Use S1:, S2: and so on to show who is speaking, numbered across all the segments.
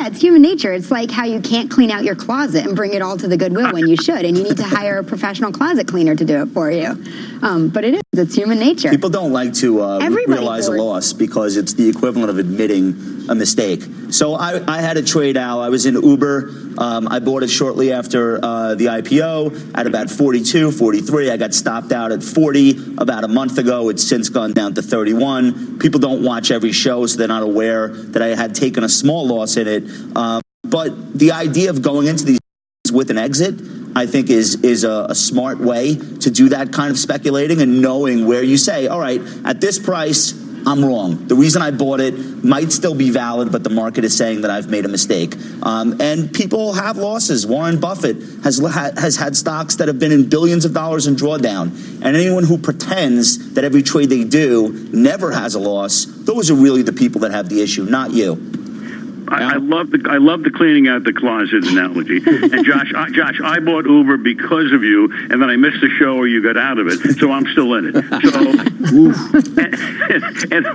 S1: Yeah, it's human nature. It's like how you can't clean out your closet and bring it all to the Goodwill when you should, and you need to hire a professional closet cleaner to do it for you. But it's human nature.
S2: People don't like to realize a loss because it's the equivalent of admitting a mistake. So I had a trade, Al. I was in Uber. I bought it shortly after the IPO at about 42, 43. I got stopped out at 40 about a month ago. It's since gone down to 31. People don't watch every show, so they're not aware that I had taken a small loss in it. But the idea of going into these with an exit, I think, is a smart way to do that kind of speculating and knowing where you say, all right, at this price, I'm wrong. The reason I bought it might still be valid, but the market is saying that I've made a mistake. And people have losses. Warren Buffett has had stocks that have been in billions of dollars in drawdown. And anyone who pretends that every trade they do never has a loss, those are really the people that have the issue, not you.
S3: I love the cleaning out the closet analogy. And Josh, I bought Uber because of you, and then I missed the show or you got out of it, so I'm still in it. So, and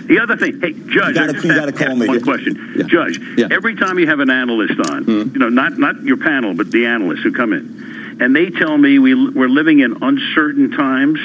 S3: the other thing, hey, Judge,
S2: you gotta call me.
S3: One question,
S2: yeah.
S3: Judge. Yeah. Every time you have an analyst on, not your panel, but the analysts who come in, and they tell me we're living in uncertain times.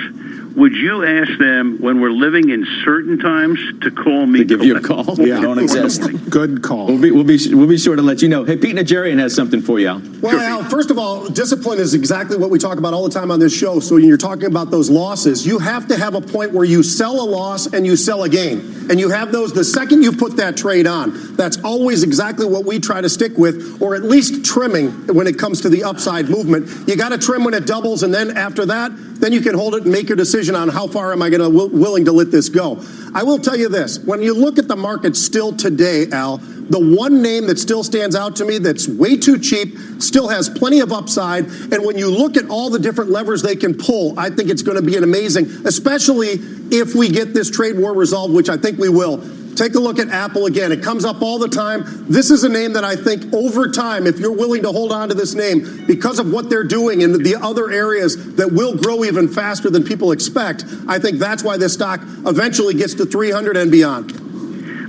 S3: Would you ask them, when we're living in certain times, to call me?
S4: To give you a call?
S2: Yeah. Don't exist.
S5: Good call.
S4: We'll be sure to let you know. Hey, Pete Nigerian has something for you, Al.
S5: Well, Al, first of all, discipline is exactly what we talk about all the time on this show. So when you're talking about those losses, you have to have a point where you sell a loss and you sell a gain. And you have those the second you put that trade on. That's always exactly what we try to stick with, or at least trimming when it comes to the upside movement. You got to trim when it doubles, and then after that, then you can hold it and make your decision on how far am I going to willing to let this go. I will tell you this, when you look at the market still today, Al, the one name that still stands out to me that's way too cheap, still has plenty of upside, and when you look at all the different levers they can pull, I think it's going to be an amazing, especially if we get this trade war resolved, which I think we will. Take a look at Apple again. It comes up all the time. This is a name that I think over time, if you're willing to hold on to this name, because of what they're doing in the other areas that will grow even faster than people expect, I think that's why this stock eventually gets to 300 and beyond.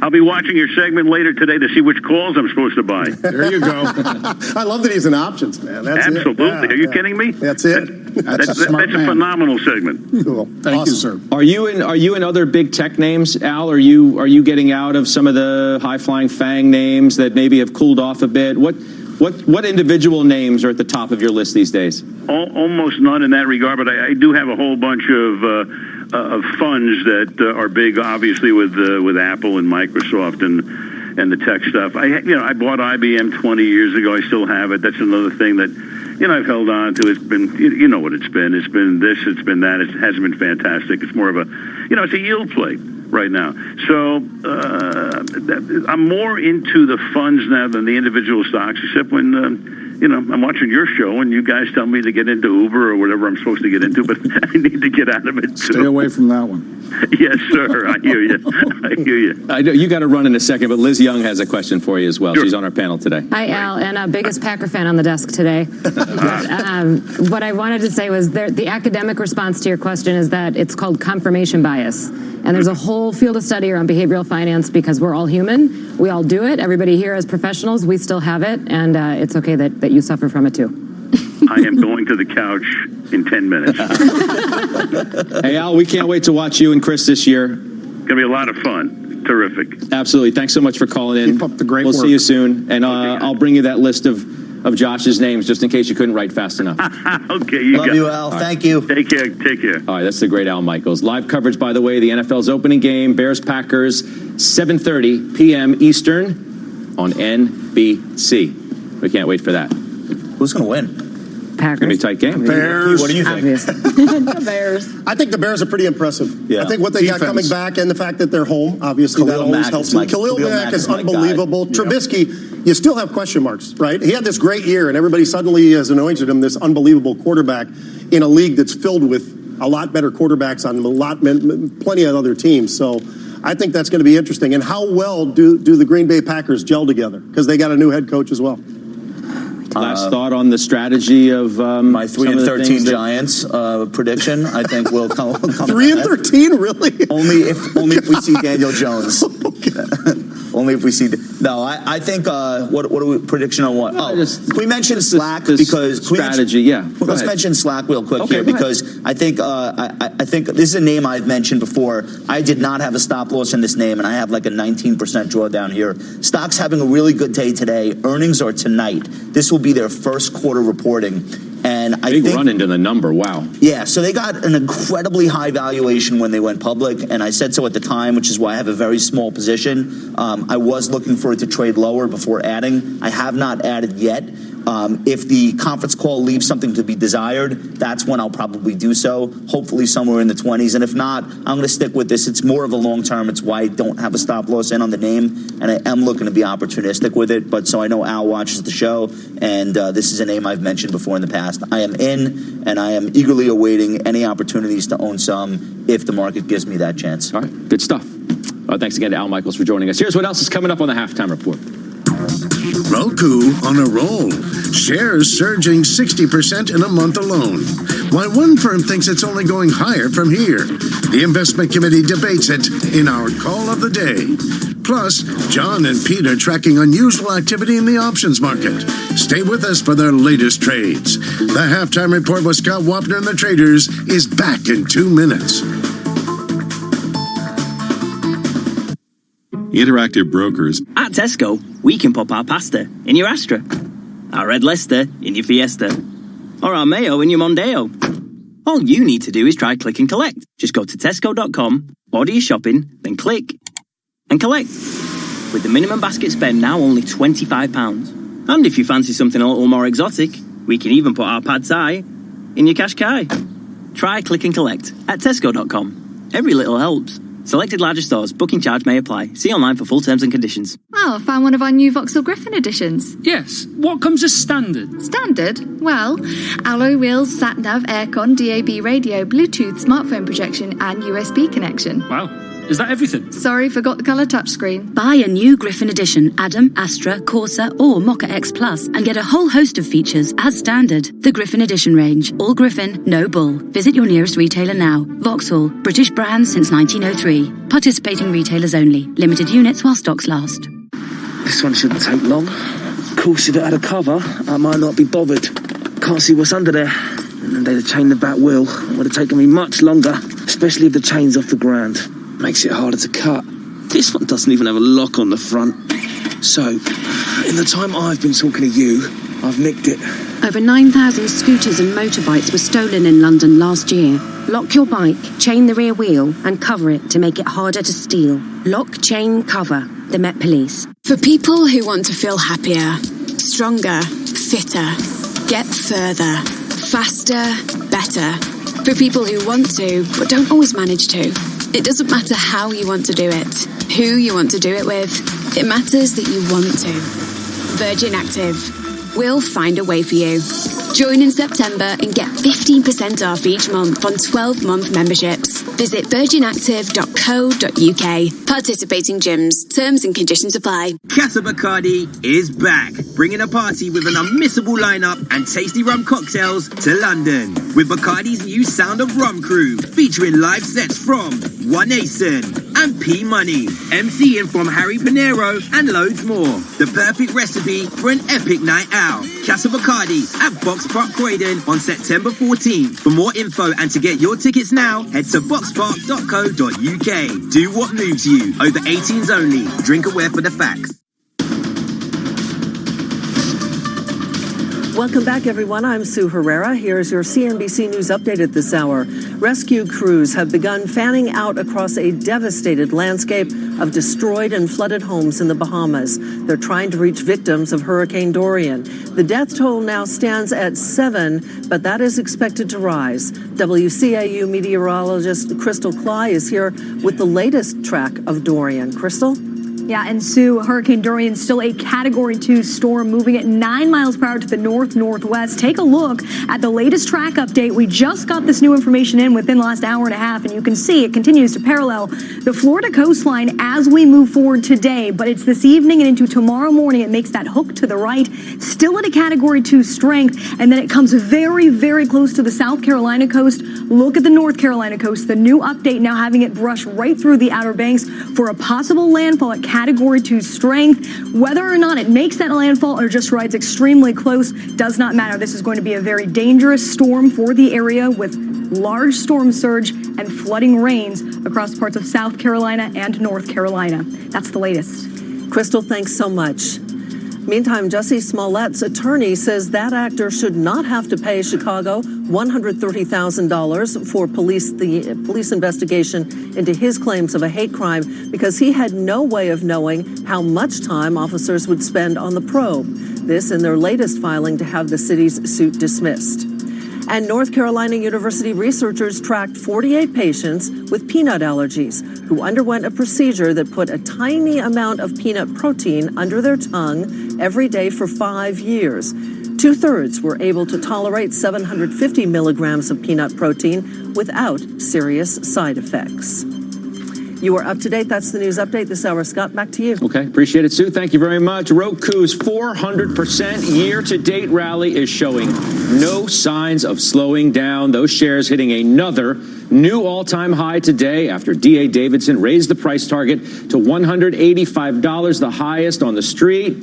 S3: I'll be watching your segment later today to see which calls I'm supposed to buy.
S5: There you go. I love that he's in options, man. That's
S3: absolutely.
S5: Yeah,
S3: Are you kidding me?
S5: That's it.
S3: That's a phenomenal segment.
S5: Cool. Thank you, sir.
S4: Are you in other big tech names, Al? Are you getting out of some of the high-flying FANG names that maybe have cooled off a bit? What individual names are at the top of your list these days?
S3: Almost none in that regard, but I do have a whole bunch of funds that are big, obviously, with Apple and Microsoft and the tech stuff. I bought IBM 20 years ago. I still have it. That's another thing that I've held on to. It's been what it's been. It's been this. It's been that. It hasn't been fantastic. It's more of a it's a yield play right now. So I'm more into the funds now than the individual stocks, except when I'm watching your show and you guys tell me to get into Uber or whatever I'm supposed to get into, but I need to get out of it too.
S5: Stay away from that one.
S3: Yes, sir. I hear you.
S4: I know you got to run in a second, but Liz Young has a question for you as well. Sure. She's on our panel today.
S6: Hi, Al, and biggest Packer fan on the desk today. What I wanted to say was the academic response to your question is that it's called confirmation bias. And there's a whole field of study around behavioral finance because we're all human. We all do it. Everybody here as professionals, we still have it. And it's okay that you suffer from it too.
S3: I am going to the couch in 10 minutes.
S4: Hey, Al, we can't wait to watch you and Chris this year.
S3: It's going to be a lot of fun. Terrific.
S4: Absolutely. Thanks so much for calling in.
S5: Keep up the great
S4: work.
S5: We'll
S4: see you soon. And I'll bring you that list of Josh's names just in case you couldn't write fast enough.
S3: Okay.
S2: Love you, Al. Thank you.
S3: Take care.
S4: All right. That's the great Al Michaels. Live coverage, by the way, the NFL's opening game, Bears-Packers, 7:30 p.m. Eastern on NBC. We can't wait for that.
S2: Who's going to win?
S6: Packers.
S4: It's going to be a tight game.
S5: Bears.
S2: What do you think?
S6: The Bears.
S5: I think the Bears are pretty impressive.
S2: Yeah.
S5: I think what they got coming back and the fact that they're home, obviously, that always helps them. Khalil Mack is unbelievable. Trubisky, you still have question marks, right? He had this great year, and everybody suddenly has anointed him this unbelievable quarterback in a league that's filled with a lot better quarterbacks on plenty of other teams. So I think that's going to be interesting. And how well do the Green Bay Packers gel together? Because they got a new head coach as well.
S4: Last thought on the strategy of
S2: my 3-13 Giants prediction. I think will come.
S5: 3-13, really?
S2: Only if we see Daniel Jones.
S5: Okay.
S2: Only if we see. No, I think, what are we, prediction on what?
S4: No,
S2: can we mention Slack?
S4: This
S2: Because
S4: strategy,
S2: let's mention Slack real quick here, because I think this is a name I've mentioned before. I did not have a stop loss in this name, and I have like a 19% drawdown here. Stock's having a really good day today. Earnings are tonight. This will be their first quarter reporting. And I think,
S4: run into the number, wow.
S2: Yeah, so they got an incredibly high valuation when they went public, and I said so at the time, which is why I have a very small position. I was looking for it to trade lower before adding. I have not added yet. If the conference call leaves something to be desired, that's when I'll probably do so, hopefully somewhere in the 20s. And if not, I'm going to stick with this. It's more of a long term. It's why I don't have a stop loss in on the name, and I am looking to be opportunistic with it. But so I know Al watches the show, and this is a name I've mentioned before in the past. I am in, and I am eagerly awaiting any opportunities to own some if the market gives me that chance.
S4: All right, good stuff. Thanks again to Al Michaels for joining us. Here's what else is coming up on the Halftime Report.
S7: Roku on a roll. Shares surging 60% in a month alone. While one firm thinks it's only going higher from here. The investment committee debates it in our call of the day. Plus, John and Pete are tracking unusual activity in the options market. Stay with us for their latest trades. The Halftime Report with Scott Wapner and the Traders is back in 2 minutes.
S8: Interactive Brokers.
S9: At Tesco, we can pop our pasta in your Astra, our red Leicester in your Fiesta, or our mayo in your Mondeo. All you need to do is try Click and Collect. Just go to Tesco.com, order your shopping, then click and collect. With the minimum basket spend now only £25. And if you fancy something a little more exotic, we can even put our pad thai in your Qashqai. Try Click and Collect at Tesco.com. Every little helps. Selected larger stores. Booking charge may apply. See online for full terms and conditions.
S10: Oh, found one of our new Vauxhall Griffin editions.
S11: Yes. What comes as standard?
S10: Standard? Well, alloy wheels, sat-nav, aircon, DAB radio, Bluetooth, smartphone projection and USB connection.
S11: Wow. Is that everything?
S10: Sorry, forgot the colour touchscreen.
S12: Buy a new Griffin edition, Adam, Astra, Corsa or Mocha X Plus and get a whole host of features as standard. The Griffin edition range. All Griffin, no bull. Visit your nearest retailer now. Vauxhall, British brand since 1903. Participating retailers only. Limited units while stocks last.
S13: This one shouldn't take long. Of course, if it had a cover, I might not be bothered. Can't see what's under there. And they'd have chained the back wheel. It would have taken me much longer, especially if the chain's off the ground. Makes it harder to cut. This one doesn't even have a lock on the front. So, in the time I've been talking to you, I've nicked it.
S12: Over 9,000 scooters and motorbikes were stolen in London last year. Lock your bike, chain the rear wheel and cover it to make it harder to steal. Lock, chain, cover. The Met Police.
S14: For people who want to feel happier, stronger, fitter, get further, faster, better. For people who want to, but don't always manage to. It doesn't matter how you want to do it, who you want to do it with. It matters that you want to. Virgin Active. We'll find a way for you. Join in September and get 15% off each month on 12-month memberships. Visit virginactive.co.uk. Participating gyms. Terms and conditions apply.
S15: Casa Bacardi is back, bringing a party with an unmissable lineup and tasty rum cocktails to London. With Bacardi's new Sound of Rum crew, featuring live sets from One Asen and P Money, MCing from Harry Pinero, and loads more. The perfect recipe for an epic night out. Casa Bacardi at Box Park Croydon on September 14th. For more info and to get your tickets now, head to boxpark.co.uk. Do what moves you. Over 18s only. Drink aware for the facts.
S16: Welcome back, everyone. I'm Sue Herrera. Here's your CNBC News update at this hour. Rescue crews have begun fanning out across a devastated landscape of destroyed and flooded homes in the Bahamas. They're trying to reach victims of Hurricane Dorian. The death toll now stands at 7, but that is expected to rise. WCAU meteorologist Crystal Cly is here with the latest track of Dorian. Crystal?
S17: Yeah, and Sue, Hurricane Dorian still a Category 2 storm moving at 9 miles per hour to the north-northwest. Take a look at the latest track update. We just got this new information in within the last hour and a half, and you can see it continues to parallel the Florida coastline as we move forward today. But it's this evening and into tomorrow morning. It makes that hook to the right, still at a Category 2 strength, and then it comes very, very close to the South Carolina coast. Look at the North Carolina coast. The new update now having it brush right through the Outer Banks for a possible landfall at Category 2 strength. Whether or not it makes that landfall or just rides extremely close does not matter. This is going to be a very dangerous storm for the area with large storm surge and flooding rains across parts of South Carolina and North Carolina. That's the latest.
S16: Crystal, thanks so much. Meantime, Jussie Smollett's attorney says that actor should not have to pay Chicago $130,000 for the police investigation into his claims of a hate crime because he had no way of knowing how much time officers would spend on the probe. This in their latest filing to have the city's suit dismissed. And North Carolina University researchers tracked 48 patients with peanut allergies who underwent a procedure that put a tiny amount of peanut protein under their tongue every day for 5 years. 2/3 were able to tolerate 750 milligrams of peanut protein without serious side effects. You are up to date. That's the news update this hour. Scott, back to you.
S4: Okay, appreciate it, Sue. Thank you very much. Roku's 400% year-to-date rally is showing no signs of slowing down. Those shares hitting another new all-time high today after D.A. Davidson raised the price target to $185, the highest on the street.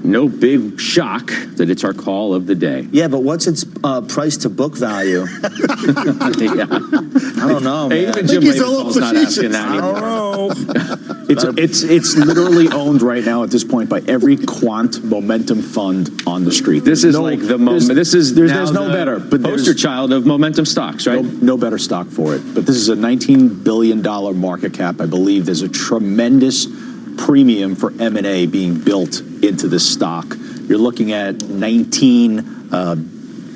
S4: No big shock that it's our call of the day.
S2: Yeah, but what's its price to book value?
S4: Yeah.
S2: I don't know, man.
S4: Even Jim Leventhal's not asking that anymore.
S8: I don't know. It's literally owned right now at this point by every quant momentum fund on the street.
S4: This is like the moment. This is
S8: there's no better, but
S4: poster child of momentum stocks, right?
S8: No better stock for it. But this is a $19 billion market cap. I believe there's a tremendous premium for M&A being built into this stock. You're looking at 19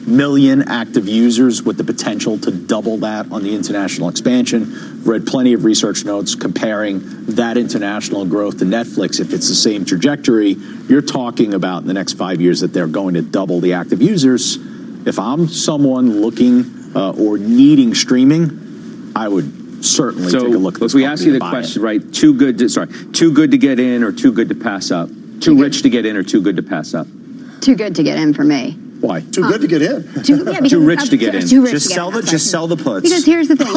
S8: million active users with the potential to double that on the international expansion. Read plenty of research notes comparing that international growth to Netflix. If it's the same trajectory, you're talking about in the next 5 years that they're going to double the active users. If I'm someone looking or needing streaming, I would certainly take a look at this.
S4: So we ask you the question, right? Too good to get in or too good to pass up? Too rich to get in or too good to pass up?
S1: Too good to get in for me.
S8: Why?
S5: Too good to get in.
S1: Too
S4: rich to get in.
S2: Just sell the puts.
S1: Because here's the thing.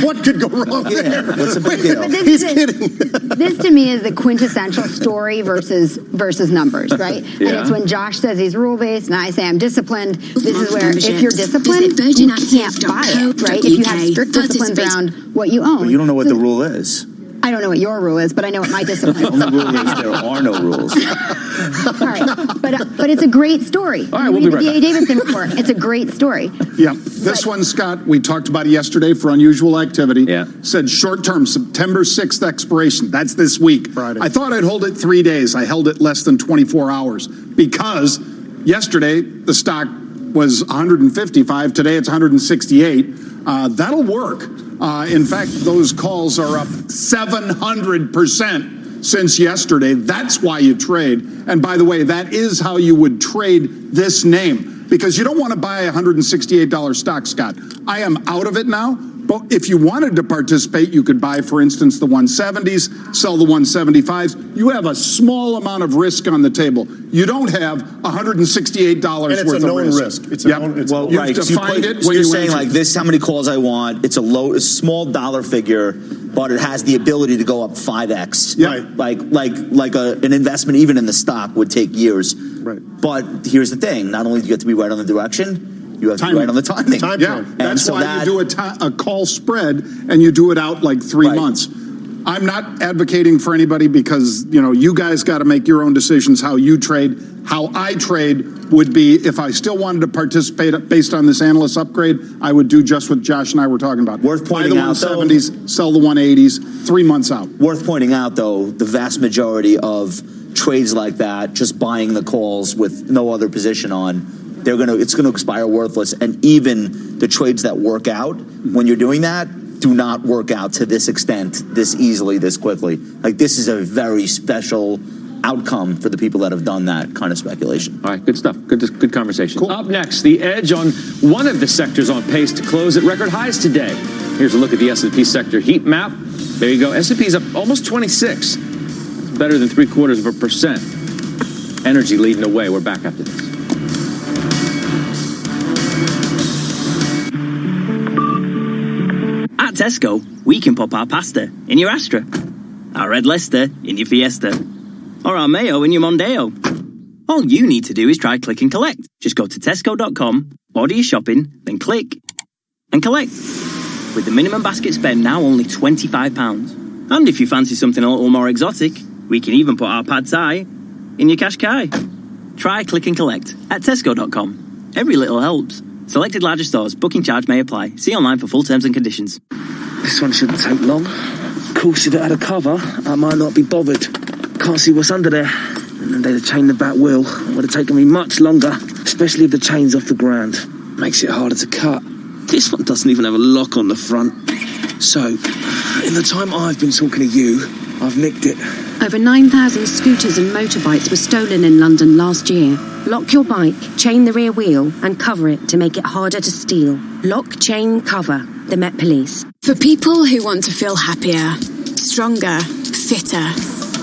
S5: What could go wrong there?
S2: What's the big deal?
S5: He's kidding.
S1: This to me is the quintessential story versus numbers, right?
S4: Yeah.
S1: And it's when Josh says he's rule-based and I say I'm disciplined. This is where if you're disciplined, you can't buy it, right? If you have strict disciplines around what you own.
S2: But you don't know what the rule is.
S1: I don't know what your rule is, but I know what my discipline is.
S2: The only rule is there are no rules.
S1: All right, but it's a great story.
S4: All right, we'll be right back.
S1: The D.A. Davidson report. It's a great story.
S18: Yeah, this one, Scott, we talked about it yesterday for unusual activity.
S4: Yeah.
S18: Said short-term, September 6th expiration. That's this week.
S5: Friday.
S18: I thought I'd hold it 3 days. I held it less than 24 hours because yesterday the stock was 155. Today it's 168. That'll work. In fact, those calls are up 700% since yesterday. That's why you trade. And by the way, that is how you would trade this name because you don't want to buy a $168 stock, Scott. I am out of it now. But if you wanted to participate, you could buy, for instance, the 170s, sell the 175s. You have a small amount of risk on the table. You don't have $168
S5: And it's
S18: worth
S5: a known
S18: of
S5: risk. It's a known. It's
S2: Well,
S5: known.
S2: right.
S18: You've defined it when
S2: You're
S18: you
S2: saying
S18: enter.
S2: like this is how many calls I want. It's a small dollar figure, but it has the ability to go up 5x.
S18: Yeah.
S2: Like an investment even in the stock would take years.
S18: Right.
S2: But here's the thing: not only do you have to be right on the direction, you have to be right on the timing.
S18: Yeah, that's why you do a call spread and you do it out like 3 months. I'm not advocating for anybody because, you guys got to make your own decisions how you trade. How I trade would be if I still wanted to participate based on this analyst upgrade, I would do just what Josh and I were talking about.
S2: Worth pointing out,
S18: buy the 170s, sell the 180s, 3 months out.
S2: Worth pointing out, though, the vast majority of trades like that, just buying the calls with no other position on, it's going to expire worthless. And even the trades that work out when you're doing that do not work out to this extent, this easily, this quickly. Like this is a very special outcome for the people that have done that kind of speculation.
S4: All right, good stuff. Good conversation.
S2: Cool.
S4: Up next, the edge on one of the sectors on pace to close at record highs today. Here's a look at the S&P sector heat map. There you go. S&P's up almost 26. It's better than 0.75%. Energy leading the way. We're back after this.
S9: At Tesco, we can pop our pasta in your Astra. our Red Leicester in your Fiesta, or our Mayo in your Mondeo. All you need to do is try click and collect. Just go to tesco.com, order your shopping, then click and collect. With the minimum basket spend now only £25. And if you fancy something a little more exotic, we can even put our pad thai in your Qashqai. Try click and collect at tesco.com. Every little helps. Selected larger stores. Booking charge may apply. See online for full terms and conditions.
S13: This one shouldn't take long. Of course, if it had a cover, I might not be bothered. Can't see what's under there. And then they'd have chained the back wheel. It would have taken me much longer, especially if the chain's off the ground. Makes it harder to cut. This one doesn't even have a lock on the front. So, in the time I've been talking to you, I've nicked it.
S12: Over 9,000 scooters and motorbikes were stolen in London last year. Lock your bike, chain the rear wheel, and cover it to make it harder to steal. Lock, chain, cover. The Met Police.
S14: For people who want to feel happier, stronger, fitter,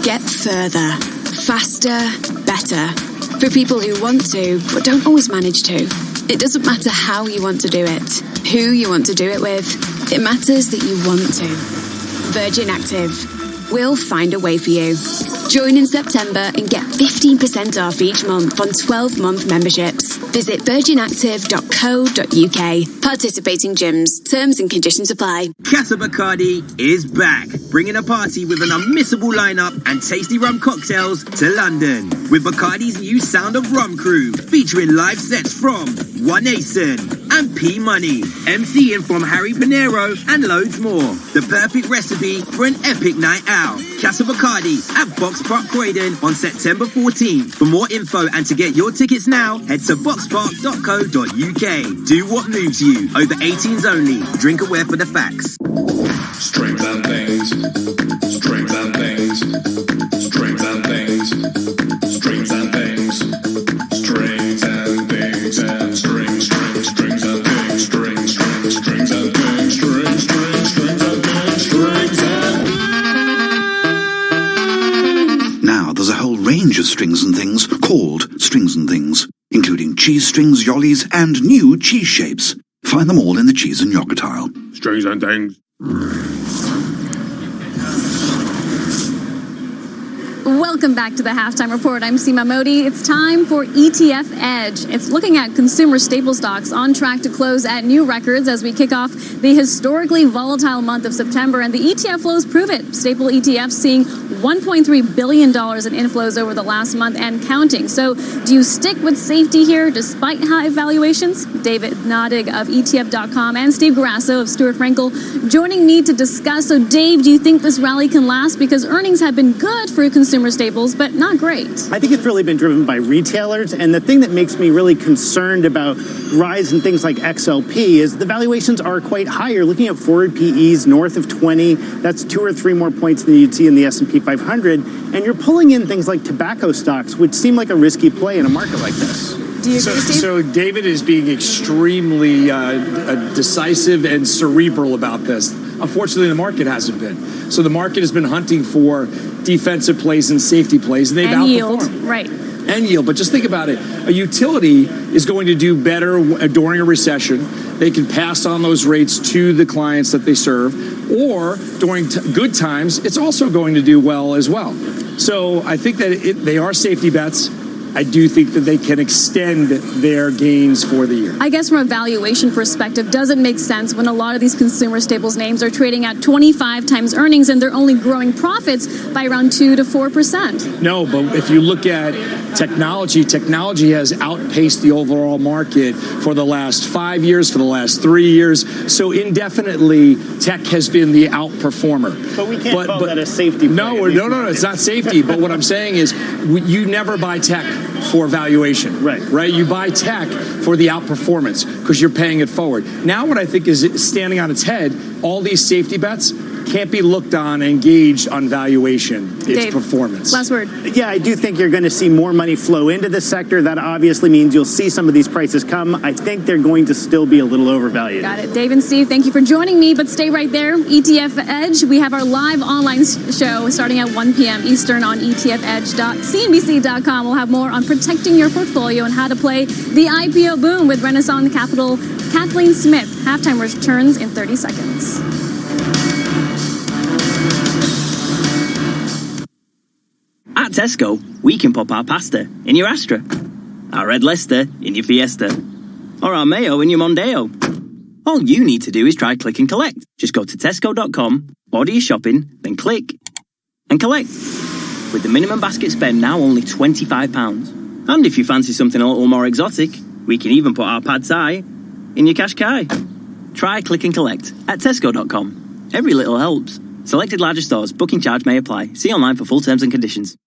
S14: get further, faster, better. For people who want to, but don't always manage to. It doesn't matter how you want to do it, who you want to do it with. It matters that you want to. Virgin Active. We'll find a way for you. Join in September and get 15% off each month on 12-month memberships. Visit virginactive.co.uk. Participating gyms. Terms and conditions apply.
S15: Casa Bacardi is back, bringing a party with an unmissable lineup and tasty rum cocktails to London. With Bacardi's new Sound of Rum crew, featuring live sets from One Asen and P Money, MCing from Harry Pinero, and loads more. The perfect recipe for an epic night out. Casa Bacardi at Box Park Croydon on September 14th. For more info and to get your tickets now, head to boxpark.co.uk. Do what moves you. Over 18s only. Drink aware for the facts.
S19: Strings and things. Strings and things. Strings and things. Strings and things. Strings and things and strings, strings, strings and things. Strings, strings, strings and things. Strings, strings, strings and things. Strings and
S20: Now there's a whole range of strings and things called strings and things, including cheese strings, yollies, and new cheese shapes. Find them all in the cheese and yogurt aisle.
S19: strings and things.
S21: Welcome back to the Halftime Report. I'm Seema Modi. It's time for ETF Edge. It's looking at consumer staple stocks on track to close at new records as we kick off the historically volatile month of September. And the ETF flows prove it. Staple ETFs seeing $1.3 billion in inflows over the last month and counting. So do you stick with safety here despite high valuations? David Nadig of ETF.com and Steve Grasso of Stuart Frankel joining me to discuss. So Dave, do you think this rally can last? Because earnings have been good for consumer staples, but not great.
S22: I think it's really been driven by retailers. And the thing that makes me really concerned about rise in things like XLP is the valuations are quite higher. Looking at forward PEs north of 20, that's 2 or 3 more points than you'd see in the S&P 500. And you're pulling in things like tobacco stocks, which seem like a risky play in a market like this.
S21: Do you agree, Steve?
S23: So David is being extremely decisive and cerebral about this. Unfortunately, the market hasn't been. So the market has been hunting for defensive plays and safety plays, and they've outperformed.
S21: Yield, right.
S23: And yield. But just think about it. A utility is going to do better during a recession. They can pass on those rates to the clients that they serve. Or during good times, it's also going to do well as well. So I think that they are safety bets. I do think that they can extend their gains for the year.
S21: I guess from a valuation perspective, does it make sense when a lot of these consumer staples names are trading at 25 times earnings and they're only growing profits by around 2 to 4%?
S23: No, but if you look at technology has outpaced the overall market for the last 5 years, for the last 3 years. So indefinitely, tech has been the outperformer.
S22: But we can't call that a safety play.
S23: No, it's not safety. But what I'm saying is you never buy tech for valuation, right? You buy tech for the outperformance because you're paying it forward. Now what I think is standing on its head, all these safety bets can't be looked on and gauged on valuation. It's
S21: Dave,
S23: performance.
S21: Last word.
S22: Yeah, I do think you're going to see more money flow into the sector. That obviously means you'll see some of these prices come. I think they're going to still be a little overvalued.
S21: Got it. Dave and Steve, thank you for joining me, but stay right there. ETF Edge, we have our live online show starting at 1 p.m. Eastern on etfedge.cnbc.com. We'll have more on protecting your portfolio and how to play the IPO boom with Renaissance Capital Kathleen Smith. Halftime returns in 30 seconds.
S9: Tesco, we can pop our pasta in your Astra, our red Leicester in your Fiesta, or our mayo in your Mondeo. All you need to do is try click and collect. Just go to tesco.com, order your shopping, then click and collect. With the minimum basket spend now only £25. And if you fancy something a little more exotic, we can even put our pad thai in your Qashqai. Try click and collect at tesco.com. Every little helps. Selected larger stores. Booking charge may apply. See online for full terms and conditions.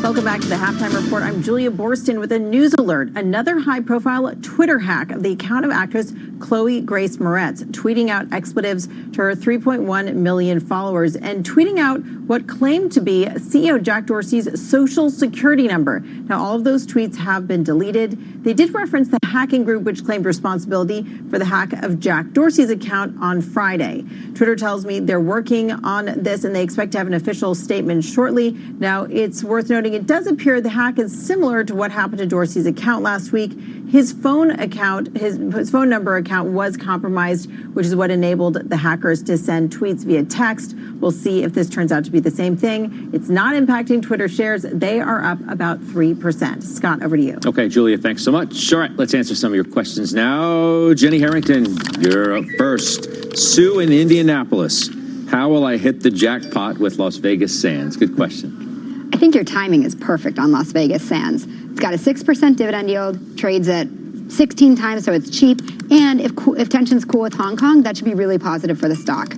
S16: Welcome back to the Halftime Report. I'm Julia Borston with a news alert. Another high-profile Twitter hack of the account of actress Chloe Grace Moretz, tweeting out expletives to her 3.1 million followers and tweeting out what claimed to be CEO Jack Dorsey's social security number. Now, all of those tweets have been deleted. They did reference the hacking group which claimed responsibility for the hack of Jack Dorsey's account on Friday. Twitter tells me they're working on this and they expect to have an official statement shortly. Now, it's worth noting it does appear the hack is similar to what happened to Dorsey's account last week. His phone account, his phone number account was compromised, which is what enabled the hackers to send tweets via text. We'll see if this turns out to be the same thing. It's not impacting Twitter shares. They are up about 3%. Scott, over to you.
S4: Okay, Julia, thanks so much. All right, let's answer some of your questions now. Jenny Harrington, you're up first. Sue in Indianapolis. How will I hit the jackpot with Las Vegas Sands? Good question.
S1: I think your timing is perfect on Las Vegas Sands. It's got a 6% dividend yield, trades at 16 times, so it's cheap. And if tension's cool with Hong Kong, that should be really positive for the stock.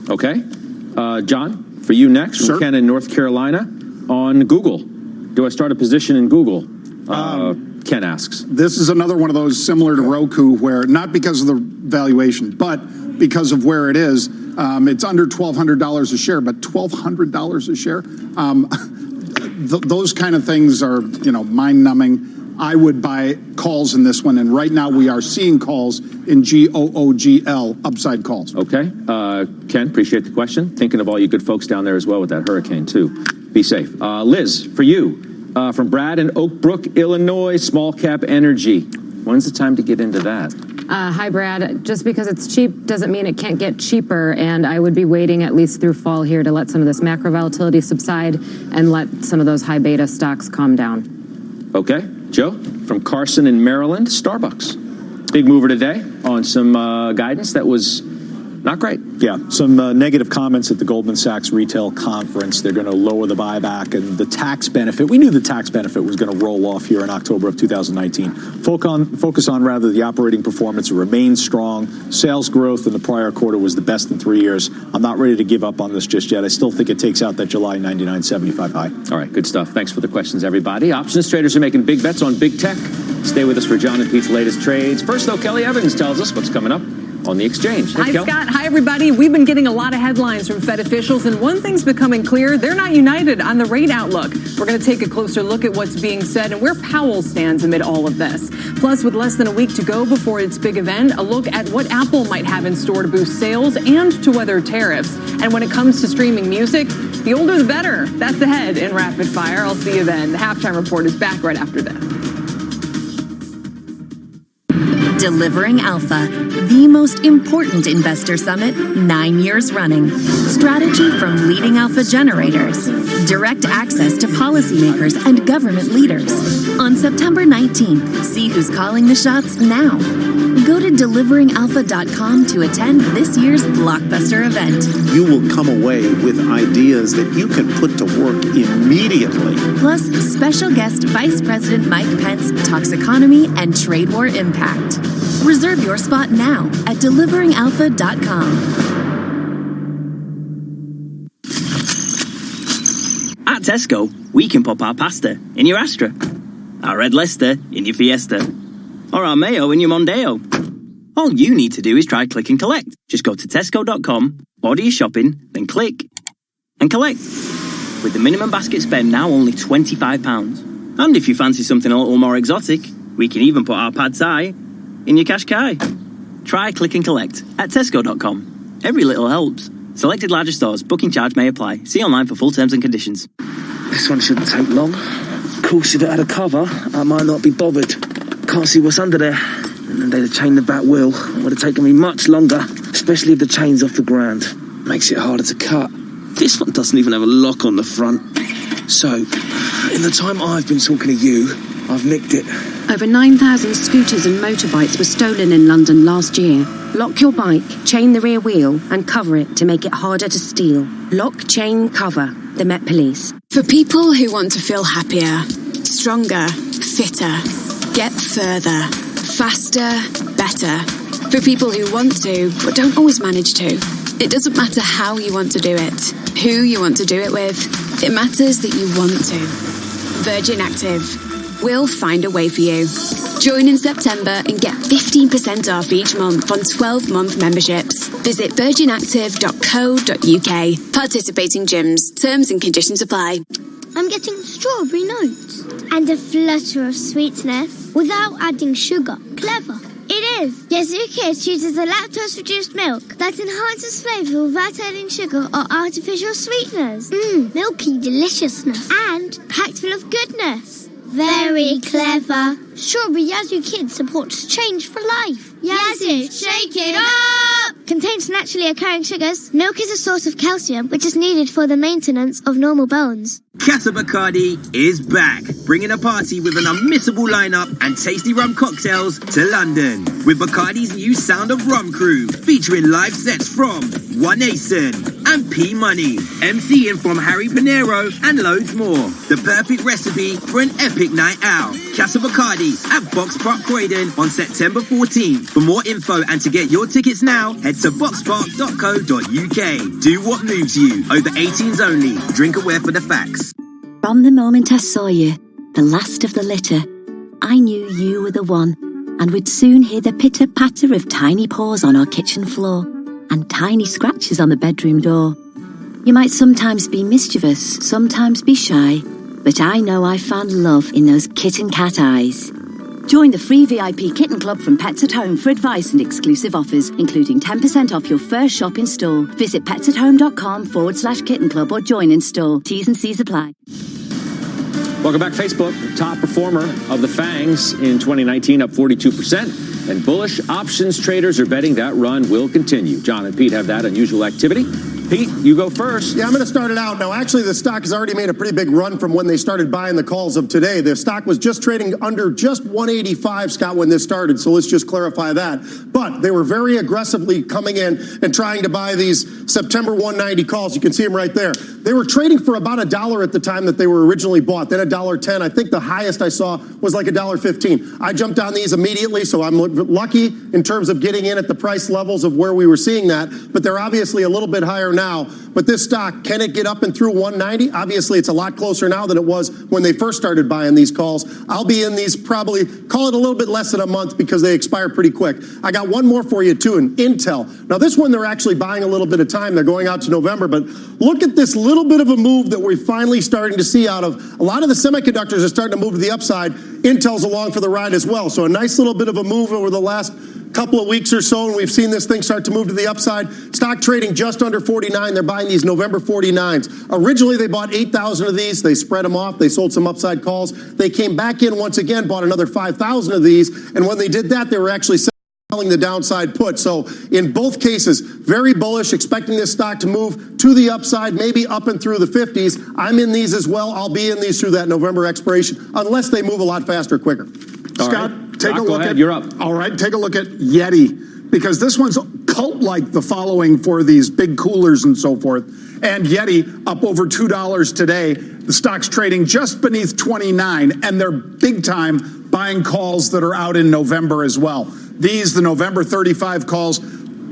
S4: Okay. John, for you next, from Ken in North Carolina, on Google. Do I start a position in Google? Ken asks.
S18: This is another one of those similar to Roku where, not because of the valuation, but because of where it is. It's under $1,200 a share, but $1,200 a share? Those kind of things are, mind-numbing. I would buy calls in this one, and right now we are seeing calls in GOOGL, upside calls.
S4: Okay. Ken, appreciate the question. Thinking of all you good folks down there as well with that hurricane, too. Be safe. Liz, for you, from Brad in Oak Brook, Illinois, small cap energy. When's the time to get into that?
S3: Hi, Brad. Just because it's cheap doesn't mean it can't get cheaper, and I would be waiting at least through fall here to let some of this macro volatility subside and let some of those high beta stocks calm down.
S4: Okay. Joe, from Carson in Maryland, Starbucks. Big mover today on some guidance that was not great.
S8: Yeah, some negative comments at the Goldman Sachs retail conference. They're going to lower the buyback and the tax benefit. We knew the tax benefit was going to roll off here in October of 2019. Focus on rather the operating performance. It remains strong. Sales growth in the prior quarter was the best in 3 years. I'm not ready to give up on this just yet. I still think it takes out that July 99.75 high.
S4: All right, good stuff. Thanks for the questions, everybody. Options traders are making big bets on big tech. Stay with us for John and Pete's latest trades. First, though, Kelly Evans tells us what's coming up on the exchange.
S6: Hi, Scott. Hi, everybody. We've been getting a lot of headlines from Fed officials, and one thing's becoming clear. They're not united on the rate outlook. We're going to take a closer look at what's being said and where Powell stands amid all of this. Plus, with less than a week to go before its big event, a look at what Apple might have in store to boost sales and to weather tariffs. And when it comes to streaming music, the older the better. That's ahead in Rapid Fire. I'll see you then. The Halftime Report is back right after this.
S7: Delivering Alpha, the most important investor summit 9 years running. Strategy from leading alpha generators. Direct access to policymakers and government leaders. On September 19th, see who's calling the shots now. Go to deliveringalpha.com to attend this year's blockbuster event.
S24: You will come away with ideas that you can put to work immediately.
S7: Plus, special guest Vice President Mike Pence talks economy and trade war impact. Reserve your spot now at deliveringalpha.com.
S9: At Tesco, we can pop our pasta in your Astra, our red Leicester in your Fiesta, or our mayo in your Mondeo. All you need to do is try click and collect. Just go to tesco.com, order your shopping, then click and collect. With the minimum basket spend now only £25. And if you fancy something a little more exotic, we can even put our pad thai in your Qashqai. Try click and collect at tesco.com. Every little helps. Selected larger stores. Booking charge may apply. See online for full terms and conditions.
S13: This one shouldn't take long. Of course, if it had a cover, I might not be bothered. Can't see what's under there. And they'd have chained the back wheel. It would have taken me much longer, especially if the chain's off the ground. Makes it harder to cut. This one doesn't even have a lock on the front. So, in the time I've been talking to you, I've nicked it.
S12: Over 9,000 scooters and motorbikes were stolen in London last year. Lock your bike, chain the rear wheel, and cover it to make it harder to steal. Lock, chain, cover. The Met Police.
S14: For people who want to feel happier, stronger, fitter, get further, faster, better. For people who want to, but don't always manage to. It doesn't matter how you want to do it, who you want to do it with. It matters that you want to. Virgin Active. We'll find a way for you. Join in September and get 15% off each month on 12-month memberships. Visit virginactive.co.uk. Participating gyms. Terms and conditions apply.
S5: I'm getting strawberry notes and a flutter of sweetness without adding sugar. Clever. It is. Yazoo Kids uses a lactose-reduced milk that enhances flavour without adding sugar or artificial sweeteners. Milky deliciousness and packed full of goodness. Very clever. Strawberry Yazoo Kids supports change for life. Yazoo, shake it up! Contains naturally occurring sugars. Milk is a source of calcium, which is needed for the maintenance of normal bones.
S15: Casa Bacardi is back, bringing a party with an unmissable lineup and tasty rum cocktails to London. With Bacardi's new Sound of Rum crew, featuring live sets from One Asen and P Money, MCing from Harry Pinero, and loads more. The perfect recipe for an epic night out. Casa Bacardi at Box Park Croydon on September 14th. For more info and to get your tickets now, head to boxpark.co.uk. Do what moves you. Over 18s only. Drink aware for the facts.
S10: From the moment I saw you, the last of the litter, I knew you were the one, and we'd soon hear the pitter-patter of tiny paws on our kitchen floor and tiny scratches on the bedroom door. You might sometimes be mischievous, sometimes be shy, but I know I found love in those kitten cat eyes. Join the free VIP Kitten Club from Pets at Home for advice and exclusive offers, including 10% off your first shop in store. Visit petsathome.com/kitten club or join in store. T's and C's apply.
S4: Welcome back, Facebook. Top performer of the FANGs in 2019, up 42%. And bullish options traders are betting that run will continue. John and Pete have that unusual activity. Pete, you go first.
S11: Yeah, I'm going to start it out. Now, actually, the stock has already made a pretty big run from when they started buying the calls of today. The stock was just trading under just 185, Scott, when this started. So let's just clarify that. But they were very aggressively coming in and trying to buy these September 190 calls. You can see them right there. They were trading for about $1 at the time that they were originally bought, then $1.10. I think the highest I saw was like $1.15. I jumped on these immediately, so I'm lucky in terms of getting in at the price levels of where we were seeing that. But they're obviously a little bit higher now. But this stock, can it get up and through 190? Obviously, it's a lot closer now than it was when they first started buying these calls. I'll be in these probably, call it a little bit less than a month because they expire pretty quick. I got one more for you, too, in Intel. Now, this one, they're actually buying a little bit of time. They're going out to November. But look at this little bit of a move that we're finally starting to see out of. A lot of the semiconductors are starting to move to the upside. Intel's along for the ride as well. So a nice little bit of a move over the last couple of weeks or so, and we've seen this thing start to move to the upside. Stock trading just under 49. They're buying these November 49s. Originally, they bought 8,000 of these. They spread them off. They sold some upside calls. They came back in once again, bought another 5,000 of these, and when they did that, they were actually selling the downside put. So in both cases, very bullish, expecting this stock to move to the upside, maybe up and through the 50s. I'm in these as well. I'll be in these through that November expiration, unless they move a lot faster, quicker.
S18: Scott, take a look at.
S4: You're up.
S18: All right, take a look at Yeti, because this one's cult-like the following for these big coolers and so forth. And Yeti up over $2 today. The stock's trading just beneath 29, and they're big time buying calls that are out in November as well. These, the November 35 calls,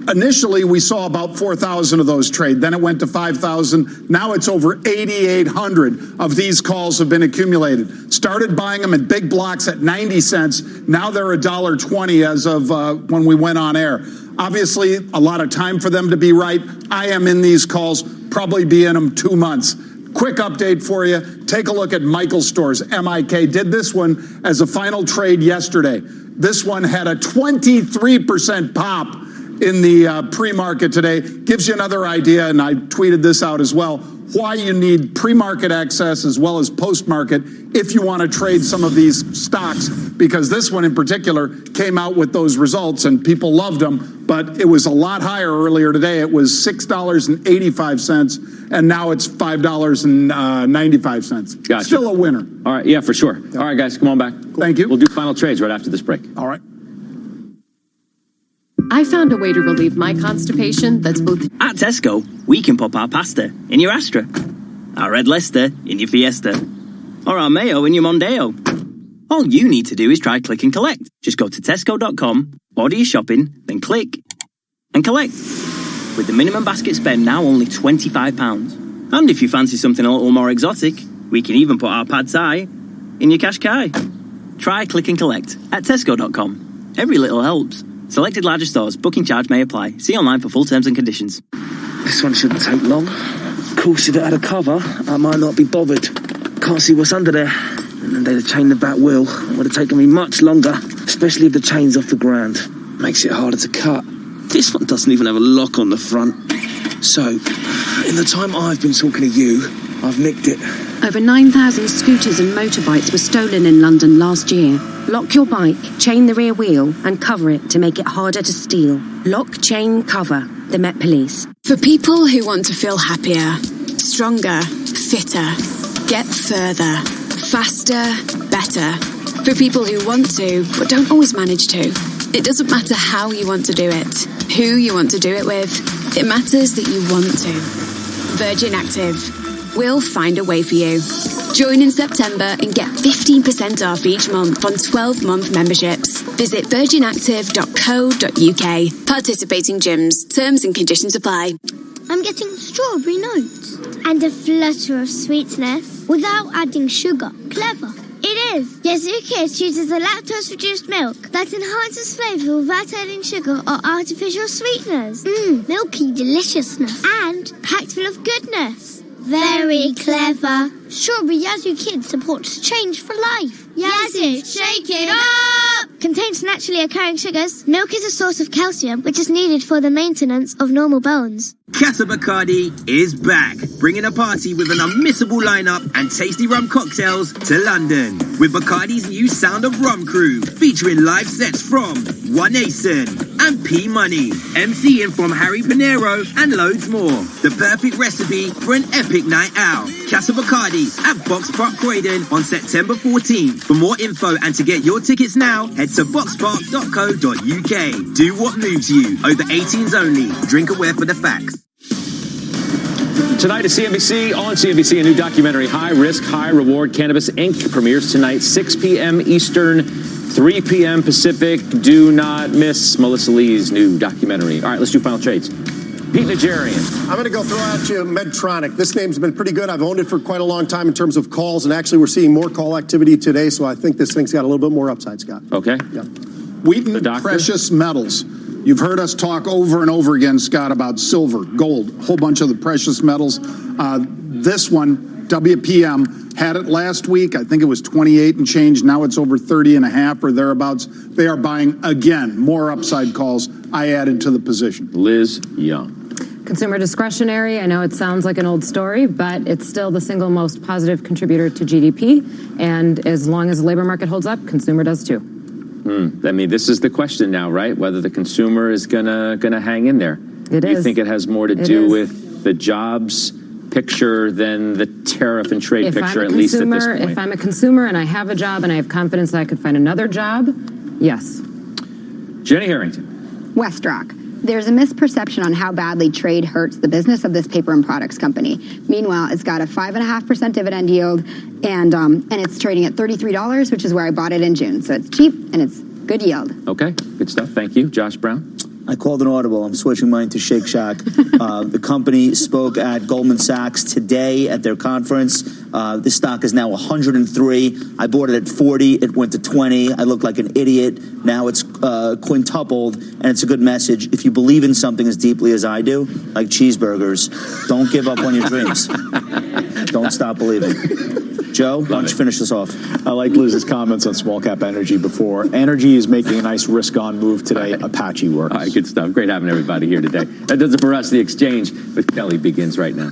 S18: initially we saw about 4,000 of those trade. Then it went to 5,000. Now it's over 8,800 of these calls have been accumulated. Started buying them in big blocks at 90 cents. Now they're $1.20 as of when we went on air. Obviously, a lot of time for them to be right. I am in these calls, probably be in them 2 months. Quick update for you. Take a look at Michael's Stores, MIK. Did this one as a final trade yesterday. This one had a 23% pop in the pre-market today. Gives you another idea, and I tweeted this out as well, why you need pre-market access as well as post-market if you want to trade some of these stocks, because this one in particular came out with those results and people loved them. but it was a lot higher earlier today. It was $6.85, and now it's $5.95.
S4: Gotcha.
S18: Still a winner.
S4: All right, yeah, for sure. All right, guys, come on back.
S18: Thank you.
S4: We'll do final trades right after this break.
S18: All right.
S2: I found a way to relieve my constipation that's both...
S9: At Tesco, we can pop our pasta in your Astra, our red Leicester in your Fiesta, or our mayo in your Mondeo. All you need to do is try click and collect. Just go to tesco.com, order your shopping, then click and collect. With the minimum basket spend now only £25. And if you fancy something a little more exotic, we can even put our pad thai in your Qashqai. Try click and collect at tesco.com. Every little helps. Selected larger stores. Booking charge may apply. See online for full terms and conditions.
S13: This one shouldn't take long. Of course, if it had a cover, I might not be bothered. Can't see what's under there. And then they'd have chained the back wheel. It would have taken me much longer, especially if the chain's off the ground. Makes it harder to cut. This one doesn't even have a lock on the front. So, in the time I've been talking to you, I've nicked it.
S12: Over 9,000 scooters and motorbikes were stolen in London last year. Lock your bike, chain the rear wheel, and cover it to make it harder to steal. Lock, chain, cover. The Met Police.
S14: For people who want to feel happier, stronger, fitter, get further, faster, better. For people who want to, but don't always manage to. It doesn't matter how you want to do it, who you want to do it with. It matters that you want to. Virgin Active. We'll find a way for you. Join in September and get 15% off each month on 12-month memberships. Visit virginactive.co.uk. Participating gyms. Terms and conditions apply.
S5: I'm getting strawberry notes and a flutter of sweetness without adding sugar. Clever. It is. Yazoo Kids uses a lactose-reduced milk that enhances flavour without adding sugar or artificial sweeteners. Milky deliciousness and packed full of goodness. Very clever. Strawberry Yazoo Kids supports change for life. Yazoo, shake it up! Contains naturally occurring sugars. Milk is a source of calcium, which is needed for the maintenance of normal bones.
S15: Casa Bacardi is back, bringing a party with an unmissable lineup and tasty rum cocktails to London. With Bacardi's new Sound of Rum crew, featuring live sets from One Asen and P Money, MCing from Harry Pinero, and loads more. The perfect recipe for an epic night out. Casa Bacardi at Box Park Croydon on September 14th. For more info and to get your tickets now, head to boxpark.co.uk. Do what moves you. Over 18s only. Drink aware for the facts.
S4: Tonight at CNBC, on CNBC, a new documentary, High Risk, High Reward Cannabis Inc. premieres tonight, 6 p.m. Eastern, 3 p.m. Pacific. Do not miss Melissa Lee's new documentary. All right, let's do final trades. Pete Nigerian.
S11: I'm going to go throw out you Medtronic. This name's been pretty good. I've owned it for quite a long time in terms of calls, and actually we're seeing more call activity today, so I think this thing's got a little bit more upside, Scott.
S4: Okay.
S11: Yeah.
S18: Wheaton Precious Metals. You've heard us talk over and over again, Scott, about silver, gold, a whole bunch of the precious metals. This one, WPM, had it last week. I think it was 28 and change. Now it's over 30 and a half or thereabouts. They are buying, again, more upside calls. I added to the position.
S4: Liz Young.
S3: Consumer discretionary, I know it sounds like an old story, but it's still the single most positive contributor to GDP. And as long as the labor market holds up, consumer does too.
S4: I mean, this is the question now, right? Whether the consumer is gonna hang in there.
S3: It is.
S4: You think it has more to do with the jobs picture than the tariff and trade picture, at least at this point?
S3: If I'm a consumer and I have a job and I have confidence that I could find another job, yes.
S4: Jenny Harrington.
S1: WestRock. There's a misperception on how badly trade hurts the business of this paper and products company. Meanwhile, it's got a 5.5% dividend yield, and it's trading at $33, which is where I bought it in June. So it's cheap and it's good yield.
S4: Okay, good stuff. Thank you, Josh Brown.
S17: I called an audible. I'm switching mine to Shake Shack. The company spoke at Goldman Sachs today at their conference. This stock is now 103. I bought it at 40. It went to 20. I looked like an idiot. Now it's quintupled, and it's a good message. If you believe in something as deeply as I do, like cheeseburgers, don't give up on your dreams. Don't stop believing. Joe, why don't you finish this off?
S8: I like Liz's comments on small cap energy before. Energy is making a nice risk-on move today. Apache works.
S4: All right, good stuff. Great having everybody here today. That does it for us. The exchange with Kelly begins right now.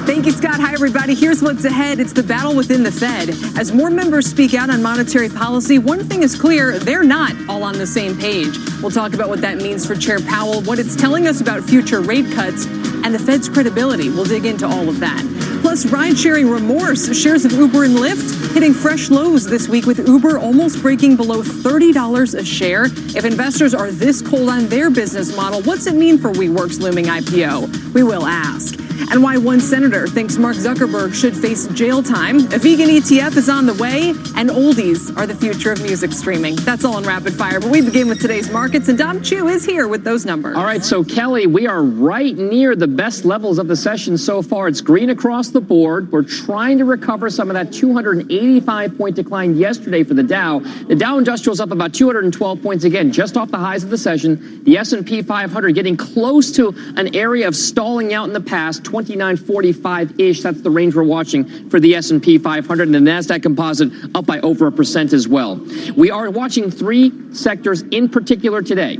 S6: Thank Thank you, Scott. Hi, everybody. Here's what's ahead. It's the battle within the Fed. As more members speak out on monetary policy, one thing is clear, they're not all on the same page. We'll talk about what that means for Chair Powell, what it's telling us about future rate cuts, and the Fed's credibility. We'll dig into all of that. Plus, ride-sharing remorse. Shares of Uber and Lyft hitting fresh lows this week, with Uber almost breaking below $30 a share. If investors are this cold on their business model, what's it mean for WeWork's looming IPO? We will ask. And why one senator thinks Mark Zuckerberg should face jail time. A vegan ETF is on the way, and oldies are the future of music streaming. That's all in rapid fire, but we begin with today's markets, and Dom Chu is here with those numbers.
S19: All right, so Kelly, we are right near the best levels of the session so far. It's green across the board. We're trying to recover some of that 285-point decline yesterday for the Dow. The Dow Industrial's up about 212 points again, just off the highs of the session. The S&P 500 getting close to an area of stalling out in the past, 2945-ish. That's the range we're watching for the S&P 500, and the NASDAQ Composite up by over 1% as well. We are watching three sectors in particular today.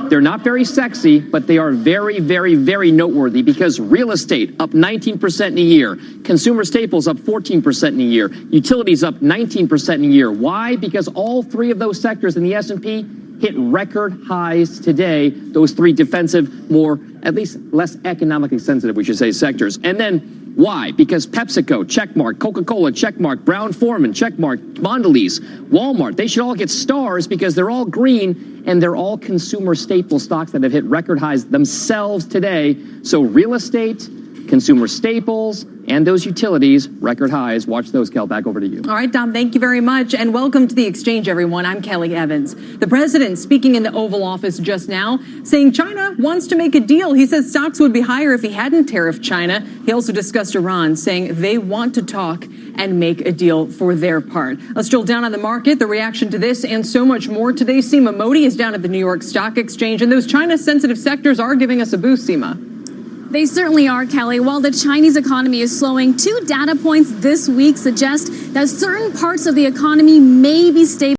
S19: They're not very sexy, but they are very, very, very noteworthy, because real estate up 19% in a year, consumer staples up 14% in a year, utilities up 19% in a year. Why? Because all three of those sectors in the S&P hit record highs today. Those three defensive, more, at least less economically sensitive, we should say, sectors. And then why? Because PepsiCo, checkmark, Coca-Cola, checkmark, Brown-Forman, checkmark, Mondelez, Walmart, they should all get stars because they're all green and they're all consumer staple stocks that have hit record highs themselves today. So real estate, consumer staples, and those utilities, record highs. Watch those, Kel. Back over to you.
S6: All right, Dom, thank you very much. And welcome to the exchange, everyone. I'm Kelly Evans. The president speaking in the Oval Office just now, saying China wants to make a deal. He says stocks would be higher if he hadn't tariffed China. He also discussed Iran, saying they want to talk and make a deal for their part. Let's drill down on the market, the reaction to this and so much more today. Seema Modi is down at the New York Stock Exchange, and those China-sensitive sectors are giving us a boost, Seema.
S21: They certainly are, Kelly. While the Chinese economy is slowing, two data points this week suggest that certain parts of the economy may be stabilizing.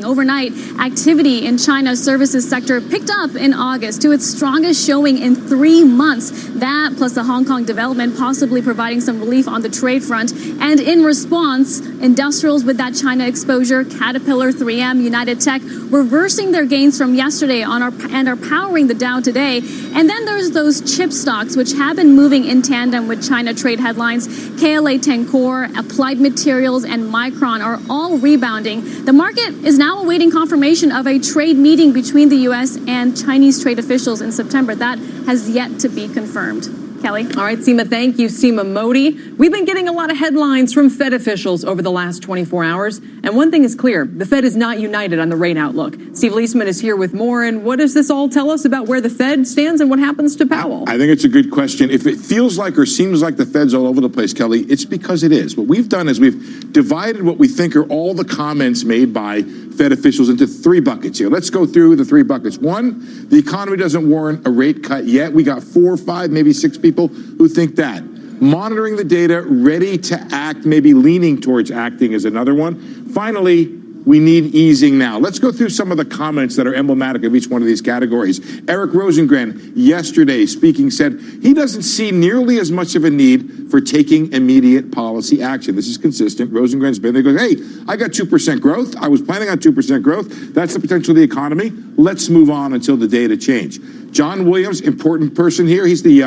S21: Overnight, activity in China's services sector picked up in August to its strongest showing in 3 months. That, plus the Hong Kong development possibly providing some relief on the trade front. And in response, industrials with that China exposure, Caterpillar, 3M, United Tech, reversing their gains from yesterday and are powering the Dow today. And then there's those chip stocks, which have been moving in tandem with China trade headlines. KLA Tencor, Applied Materials, and Micron are all rebounding. The market is now awaiting confirmation of a trade meeting between the U.S. and Chinese trade officials in September. That has yet to be confirmed. Kelly.
S6: All right, Seema, thank you. Seema Modi. We've been getting a lot of headlines from Fed officials over the last 24 hours. And one thing is clear, the Fed is not united on the rate outlook. Steve Leisman is here with more. And what does this all tell us about where the Fed stands and what happens to Powell?
S20: I think it's a good question. If it feels like or seems like the Fed's all over the place, Kelly, it's because it is. What we've done is we've divided what we think are all the comments made by Fed officials into three buckets here. Let's go through the three buckets. One, the economy doesn't warrant a rate cut yet. We got 4, 5, maybe 6 people who think that. Monitoring the data, ready to act, maybe leaning towards acting is another one. Finally, we need easing now. Let's go through some of the comments that are emblematic of each one of these categories. Eric Rosengren, yesterday speaking, said he doesn't see nearly as much of a need for taking immediate policy action. This is consistent. Rosengren's been there. He goes, hey, I got 2% growth. I was planning on 2% growth. That's the potential of the economy. Let's move on until the data change. John Williams, important person here. He's the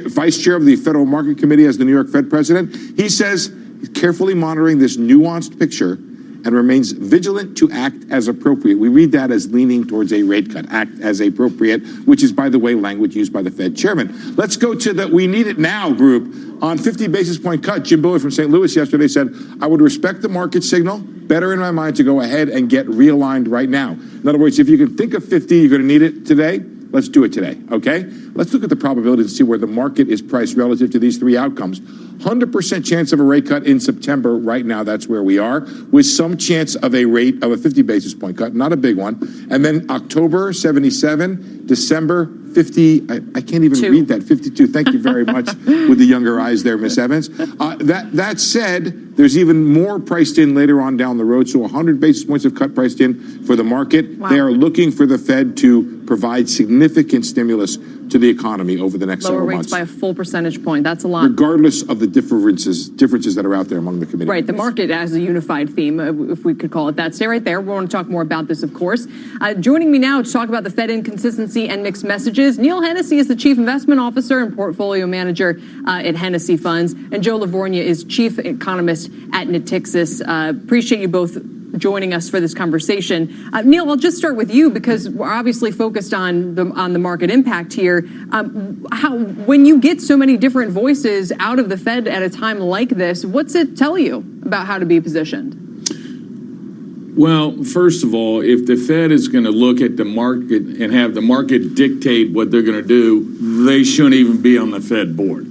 S20: vice chair of the Federal Market Committee as the New York Fed president. He says he's carefully monitoring this nuanced picture and remains vigilant to act as appropriate. We read that as leaning towards a rate cut, act as appropriate, which is, by the way, language used by the Fed chairman. Let's go to the we need it now group. On 50 basis point cut, Jim Bullard from St. Louis yesterday said, I would respect the market signal, better in my mind to go ahead and get realigned right now. In other words, if you can think of 50, you're going to need it today. Let's do it today, okay? Let's look at the probability to see where the market is priced relative to these three outcomes. 100% chance of a rate cut in September. Right now, that's where we are, with some chance of a rate of a 50 basis point cut, not a big one. And then October, 77, December, 50, I can't even read that, 52. Thank you very much with the younger eyes there, Miss Evans. That said, there's even more priced in later on down the road. So 100 basis points of cut priced in for the market. Wow. They are looking for the Fed to provide significant stimulus to the economy over the next
S6: Lower
S20: several
S6: rates
S20: months.
S6: by a full percentage point. That's a lot.
S20: Regardless of the differences that are out there among the committee
S6: Right, the
S20: members.
S6: market as a unified theme, if we could call it that. Stay right there. We want to talk more about this, of course. Joining me now to talk about the Fed inconsistency and mixed messages, Neil Hennessy is the Chief Investment Officer and Portfolio Manager at Hennessy Funds, and Joe Lavorgna is Chief Economist at Natixis. Appreciate you both joining us for this conversation. Neil, I'll just start with you because we're obviously focused on the market impact here. When you get so many different voices out of the Fed at a time like this, what's it tell you about how to be positioned?
S16: Well, first of all, if the Fed is going to look at the market and have the market dictate what they're going to do, they shouldn't even be on the Fed board.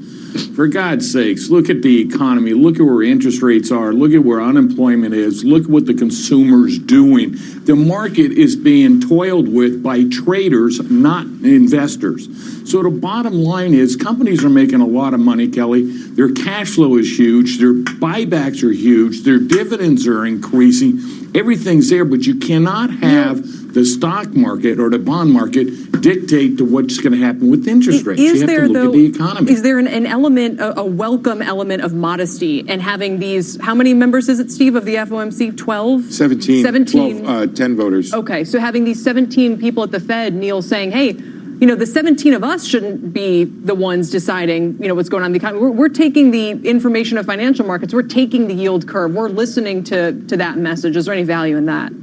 S16: For God's sakes, look at the economy. Look at where interest rates are. Look at where unemployment is. Look at what the consumer's doing. The market is being toiled with by traders, not investors. So the bottom line is companies are making a lot of money, Kelly. Their cash flow is huge. Their buybacks are huge. Their dividends are increasing. Everything's there, but you cannot have the stock market or the bond market dictate to what's going to happen with interest rates. You have to look at the economy.
S6: Is there an element, a welcome element of modesty in having these, how many members is it, Steve, of the FOMC? 12?
S20: 17. 10 voters.
S6: Okay, so having these 17 people at the Fed, Neil, saying, hey, the 17 of us shouldn't be the ones deciding, what's going on in the economy. We're taking the information of financial markets. We're taking the yield curve. We're listening to that message. Is there any value in that?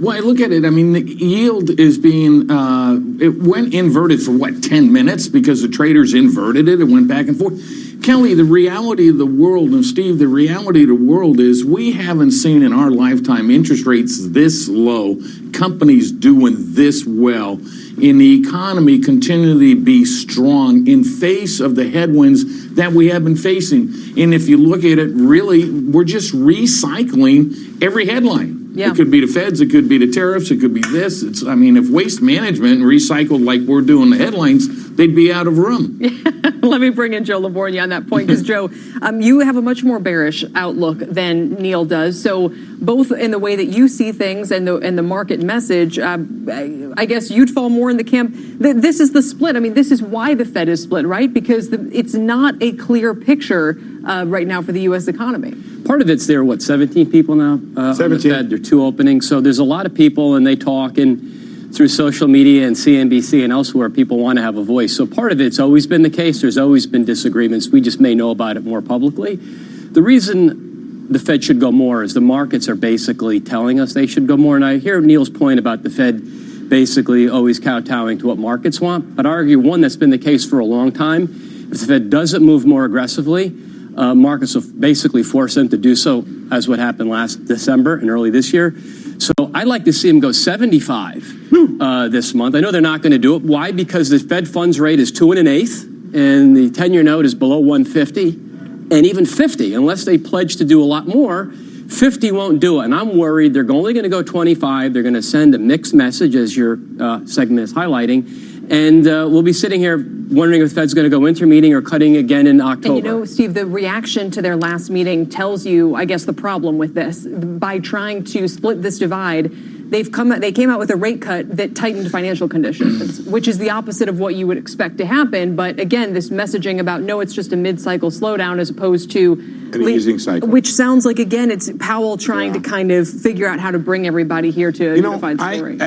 S16: Well, I look at it. I mean, the yield is being, it went inverted for 10 minutes because the traders inverted it. It went back and forth. Kelly, the reality of the world, and Steve, the reality of the world is we haven't seen in our lifetime interest rates this low, companies doing this well, in the economy continually be strong in face of the headwinds that we have been facing. And if you look at it, really, we're just recycling every headline. Yeah. It could be the feds, it could be the tariffs, it could be this. If waste management recycled like we're doing the headlines, they'd be out of room.
S6: Let me bring in Joe Lavorgna on that point, because Joe, you have a much more bearish outlook than Neil does. So both in the way that you see things and the market message, I guess you'd fall more in the camp. This is the split. This is why the Fed is split, right? Because it's not a clear picture right now for the U.S. economy.
S19: Part of it's there, 17 people now? 17. On the Fed. There are 2 openings. So there's a lot of people, and they talk, and through social media and CNBC and elsewhere, people want to have a voice. So part of it's always been the case. There's always been disagreements. We just may know about it more publicly. The reason the Fed should go more is the markets are basically telling us they should go more. And I hear Neil's point about the Fed basically always kowtowing to what markets want. But I argue, one, that's been the case for a long time. If the Fed doesn't move more aggressively, markets will basically force them to do so, as what happened last December and early this year. So I'd like to see them go 75 this month. I know they're not going to do it. Why? Because the Fed funds rate is 2 1/8, and the 10-year note is below 150, and even 50, unless they pledge to do a lot more, 50 won't do it. And I'm worried they're only going to go 25. They're going to send a mixed message, as your segment is highlighting. And we'll be sitting here wondering if the Fed's going to go intermeeting or cutting again in October.
S6: And Steve, the reaction to their last meeting tells you, I guess, the problem with this. By trying to split this divide, they came out with a rate cut that tightened financial conditions, which is the opposite of what you would expect to happen. But again, this messaging about, no, it's just a mid-cycle slowdown as opposed to
S20: an easing cycle.
S6: Which sounds like, again, it's Powell trying to kind of figure out how to bring everybody here to a unified story.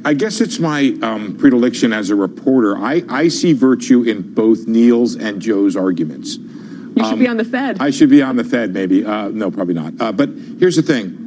S20: I guess it's my predilection as a reporter. I see virtue in both Neil's and Joe's arguments.
S6: You should be on the Fed.
S20: I should be on the Fed, maybe. No, probably not. But here's the thing.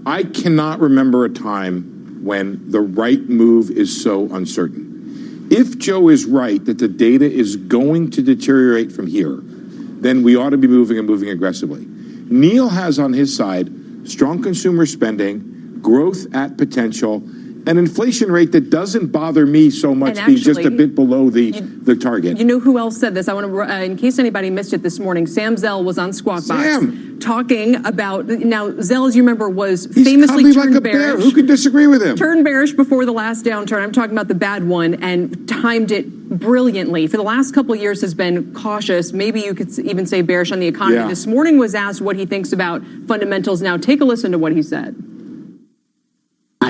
S20: I cannot remember a time when the right move is so uncertain. If Joe is right that the data is going to deteriorate from here, then we ought to be moving and moving aggressively. Neil has on his side strong consumer spending, growth at potential, an inflation rate that doesn't bother me so much, being just a bit below the target.
S6: You know who else said this? I want to, in case anybody missed it this morning, Sam Zell was on Squawk Box talking about, now Zell, as you remember, was famously turned
S20: like
S6: bearish.
S20: Bear. Who could disagree with him?
S6: Turned bearish before the last downturn. I'm talking about the bad one, and timed it brilliantly. For the last couple of years has been cautious. Maybe you could even say bearish on the economy. Yeah. This morning was asked what he thinks about fundamentals. Now take a listen to what he said.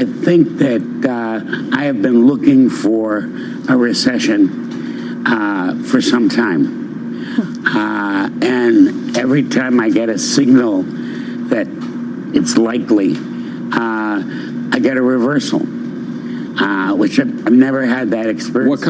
S7: I think that I have been looking for a recession for some time. And every time I get a signal that it's likely, I get a reversal, which I've never had that experience.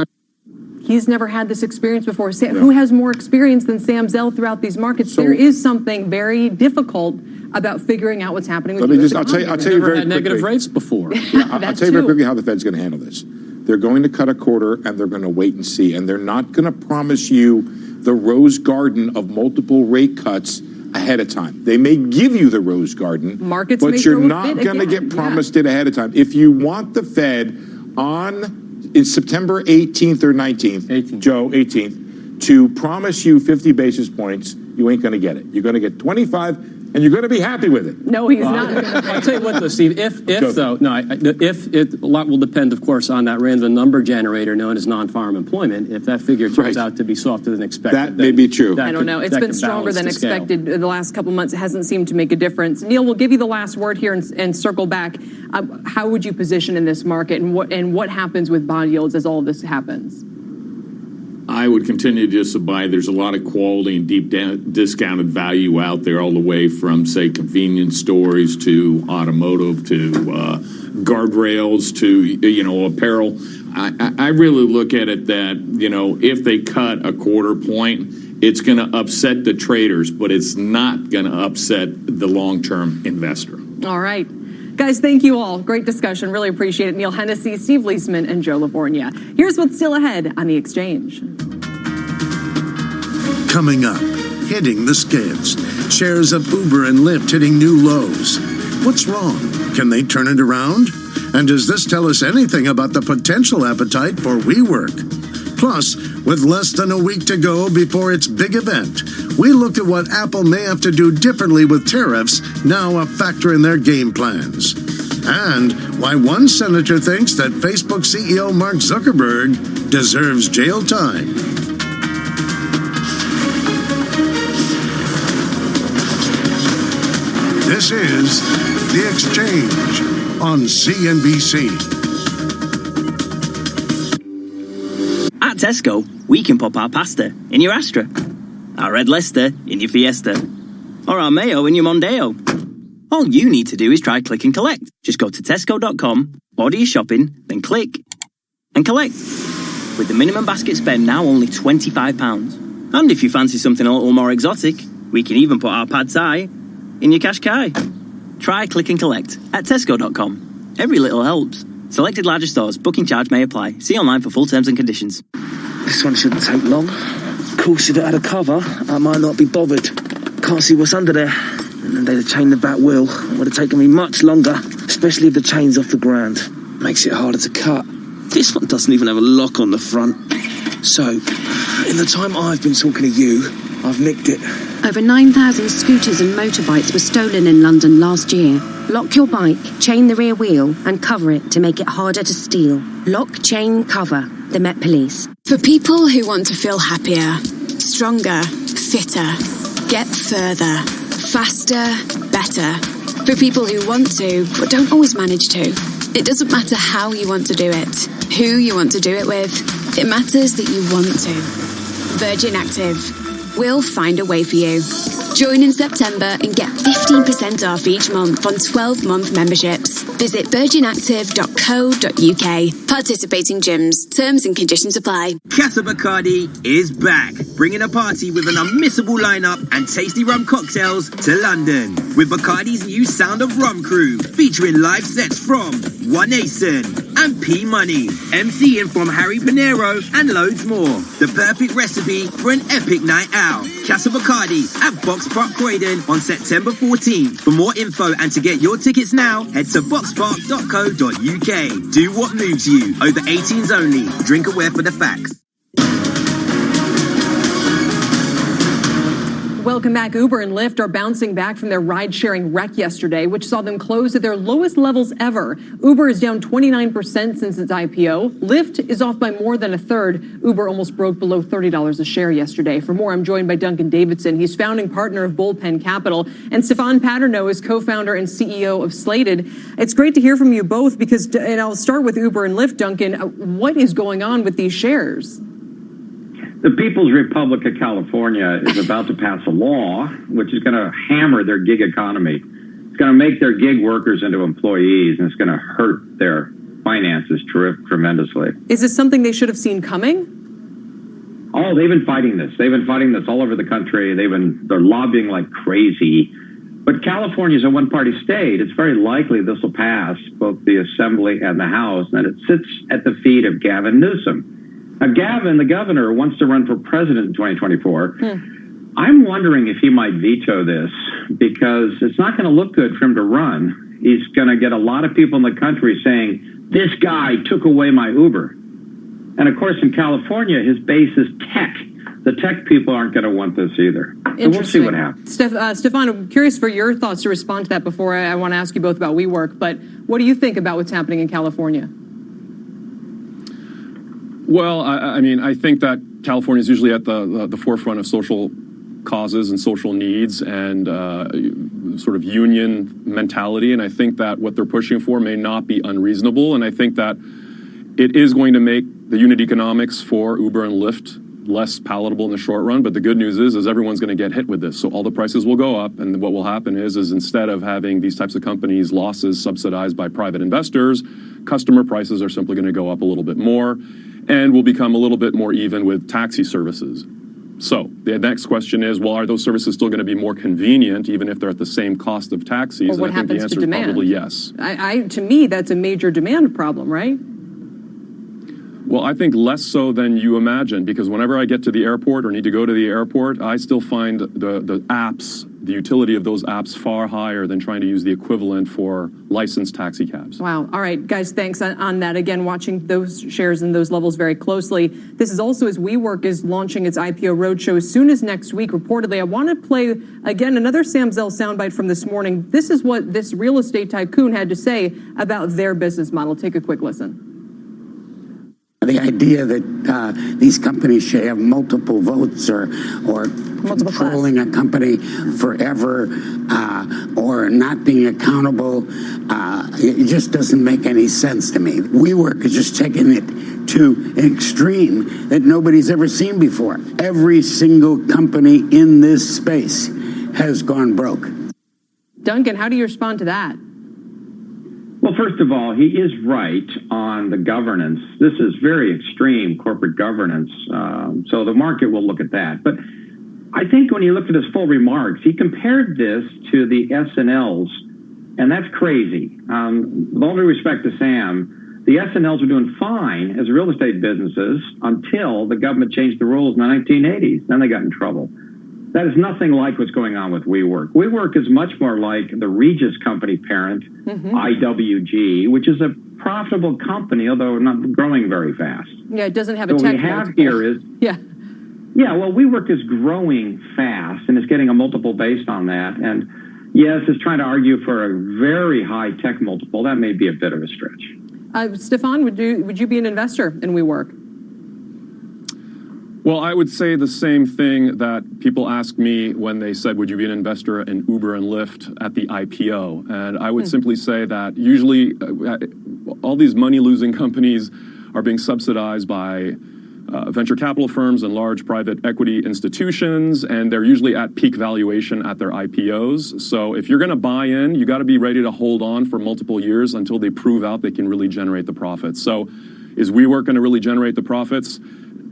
S6: He's never had this experience before. Who has more experience than Sam Zell throughout these markets? There is something very difficult about figuring out what's happening with
S20: I'll tell you very quickly.
S19: Negative rates before.
S20: I'll tell you very quickly how the Fed's going to handle this. They're going to cut a quarter, and they're going to wait and see. And they're not going to promise you the rose garden of multiple rate cuts ahead of time. They may give you the rose garden, but you're not going to get promised it ahead of time. If you want the Fed in September 18th or 19th, Joe, 18th, to promise you 50 basis points, you ain't going to get it. You're going to get 25, and you're going to be happy with it.
S6: No, he's not.
S19: I'll tell you what, though, Steve. If a lot will depend, of course, on that random number generator known as non-farm employment. If that figure turns out to be softer than expected,
S20: that may be true.
S6: I don't know. It's been stronger than expected the last couple months. It hasn't seemed to make a difference. Neil, we'll give you the last word here and circle back. How would you position in this market, and what happens with bond yields as all of this happens?
S16: I would continue just to buy. There's a lot of quality and deep discounted value out there, all the way from, say, convenience stores to automotive to guardrails to, apparel. I really look at it that, if they cut a quarter point, it's going to upset the traders, but it's not going to upset the long-term investor.
S6: All right. Guys, thank you all. Great discussion. Really appreciate it. Neil Hennessy, Steve Leisman, and Joe Lavorgna. Here's what's still ahead on the exchange.
S22: Coming up, hitting the skids. Shares of Uber and Lyft hitting new lows. What's wrong? Can they turn it around? And does this tell us anything about the potential appetite for WeWork? Plus, with less than a week to go before its big event, we look at what Apple may have to do differently with tariffs, now a factor in their game plans. And why one senator thinks that Facebook CEO Mark Zuckerberg deserves jail time. This is The Exchange on CNBC.
S9: At Tesco, we can pop our pasta in your Astra, our red Leicester in your Fiesta, or our mayo in your Mondeo. All you need to do is try click and collect. Just go to tesco.com, order your shopping, then click and collect. With the minimum basket spend now only £25. And if you fancy something a little more exotic, we can even put our pad thai in your Qashqai. Try click and collect at tesco.com. Every little helps. Selected larger stores. Booking charge may apply. See online for full terms and conditions.
S13: This one shouldn't take long. Of course, if it had a cover, I might not be bothered. Can't see what's under there. And then they'd have chained the back wheel. It would have taken me much longer, especially if the chain's off the ground. Makes it harder to cut. This one doesn't even have a lock on the front. So, in the time I've been talking to you, I've nicked it.
S12: Over 9,000 scooters and motorbikes were stolen in London last year. Lock your bike, chain the rear wheel, and cover it to make it harder to steal. Lock, chain, cover. The Met Police.
S14: For people who want to feel happier, stronger, fitter, get further, faster, better. For people who want to, but don't always manage to. It doesn't matter how you want to do it, who you want to do it with. It matters that you want to. Virgin Active. We'll find a way for you. Join in September and get 15% off each month on 12-month memberships. Visit virginactive.co.uk. Participating gyms. Terms and conditions apply.
S15: Casa Bacardi is back, bringing a party with an unmissable lineup and tasty rum cocktails to London. With Bacardi's new Sound of Rum crew, featuring live sets from One Asen and P Money, MCing from Harry Pinero, and loads more. The perfect recipe for an epic night out. Casa Bacardi at Box Park Croydon on September 14th. For more info and to get your tickets now, head to boxpark.co.uk. Do what moves you. Over 18s only. Drink aware for the facts.
S6: Welcome back. Uber and Lyft are bouncing back from their ride-sharing wreck yesterday, which saw them close at their lowest levels ever. Uber is down 29% since its IPO. Lyft is off by more than a third. Uber almost broke below $30 a share yesterday. For more, I'm joined by Duncan Davidson. He's founding partner of Bullpen Capital, and Stefan Paterno is co-founder and CEO of Slated. It's great to hear from you both because, and I'll start with Uber and Lyft, Duncan. What is going on with these shares?
S2: The People's Republic of California is about to pass a law which is going to hammer their gig economy. It's going to make their gig workers into employees, and it's going to hurt their finances tremendously.
S6: Is this something they should have seen coming?
S2: Oh, they've been fighting this. They've been fighting this all over the country. They're lobbying like crazy. But California is a one-party state. It's very likely this will pass both the Assembly and the House, and it sits at the feet of Gavin Newsom. Now, Gavin, the governor, wants to run for president in 2024. I'm wondering if he might veto this because it's not going to look good for him to run. He's going to get a lot of people in the country saying, this guy took away my Uber. And, of course, in California, his base is tech. The tech people aren't going to want this either. So we'll see what happens.
S6: Stefan, I'm curious for your thoughts to respond to that before I want to ask you both about WeWork. But what do you think about what's happening in California?
S10: Well, I mean, I think that California is usually at the forefront of social causes and social needs and sort of union mentality. And I think that what they're pushing for may not be unreasonable. And I think that it is going to make the unit economics for Uber and Lyft less palatable in the short run. But the good news is everyone's going to get hit with this. So all the prices will go up. And what will happen is instead of having these types of companies' losses subsidized by private investors, customer prices are simply going to go up a little bit more. And will become a little bit more even with taxi services. So the next question is, well, are those services still going to be more convenient, even if they're at the same cost of taxis?
S6: Or what
S10: and I think the
S6: happens
S10: answer
S6: to
S10: is
S6: demand?
S10: probably yes.
S6: To me, that's a major demand problem, right?
S10: Well, I think less so than you imagine, because whenever I get to the airport or need to go to the airport, I still find the apps, the utility of those apps far higher than trying to use the equivalent for licensed taxi cabs.
S6: Wow. All right, guys, thanks on that. Again, watching those shares and those levels very closely. This is also as WeWork is launching its IPO roadshow as soon as next week, reportedly. I want to play, again, another Sam Zell soundbite from this morning. This is what this real estate tycoon had to say about their business model. Take a quick listen.
S7: The idea that these companies should have multiple votes or controlling a company forever or not being accountable, it just doesn't make any sense to me. WeWork is just taking it to an extreme that nobody's ever seen before. Every single company in this space has gone broke.
S6: Duncan, how do you respond to that?
S2: Well, first of all, he is right on the governance. This is very extreme corporate governance, so the market will look at that. But I think when you look at his full remarks, he compared this to the S&Ls, and that's crazy. With all due respect to Sam, the S&Ls were doing fine as real estate businesses until the government changed the rules in the 1980s. Then they got in trouble. That is nothing like what's going on with WeWork. WeWork is much more like the Regis company parent, IWG, which is a profitable company, although not growing very fast.
S6: Yeah, it doesn't have
S2: So
S6: a tech
S2: what we have
S6: multiple.
S2: here is, well, WeWork is growing fast, and it's getting a multiple based on that. And yes, it's trying to argue for a very high tech multiple. That may be a bit of a stretch.
S6: Stefan, would you be an investor in WeWork?
S10: Well, I would say the same thing that people ask me when they said, would you be an investor in Uber and Lyft at the IPO? And I would simply say that usually all these money-losing companies are being subsidized by venture capital firms and large private equity institutions, and they're usually at peak valuation at their IPOs. So if you're going to buy in, you got to be ready to hold on for multiple years until they prove out they can really generate the profits. So is WeWork going to really generate the profits?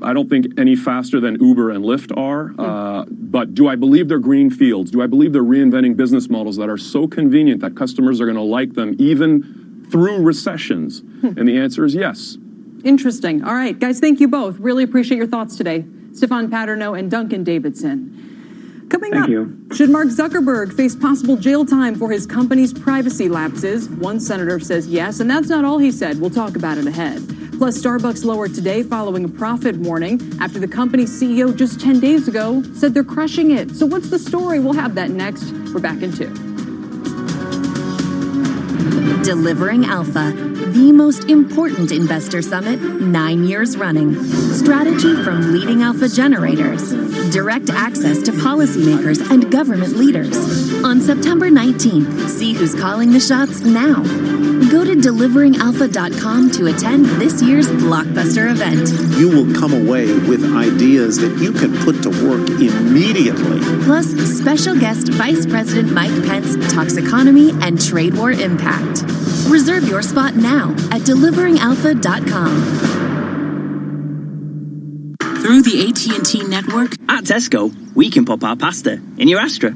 S10: I don't think any faster than Uber and Lyft are, but do I believe they're green fields? Do I believe they're reinventing business models that are so convenient that customers are going to like them even through recessions? And the answer is yes.
S6: Interesting. All right, guys, thank you both. Really appreciate your thoughts today. Stefan Paterno and Duncan Davidson. Coming
S2: Thank
S6: up,
S2: you.
S6: should Mark Zuckerberg face possible jail time for his company's privacy lapses? One senator says yes, and that's not all he said. We'll talk about it ahead. Plus, Starbucks lowered today following a profit warning after the company's CEO just 10 days ago said they're crushing it. So what's the story? We'll have that next. We're back in 2.
S5: Delivering Alpha, the most important investor summit 9 years running. Strategy from leading alpha generators. Direct access to policymakers and government leaders. On September 19th, see who's calling the shots now. Go to deliveringalpha.com to attend this year's blockbuster event.
S11: You will come away with ideas that you can put to work immediately.
S5: Plus, special guest Vice President Mike Pence talks economy and trade war impact. Reserve your spot now at deliveringalpha.com.
S9: Through the AT&T network at Tesco, we can pop our pasta in your Astra,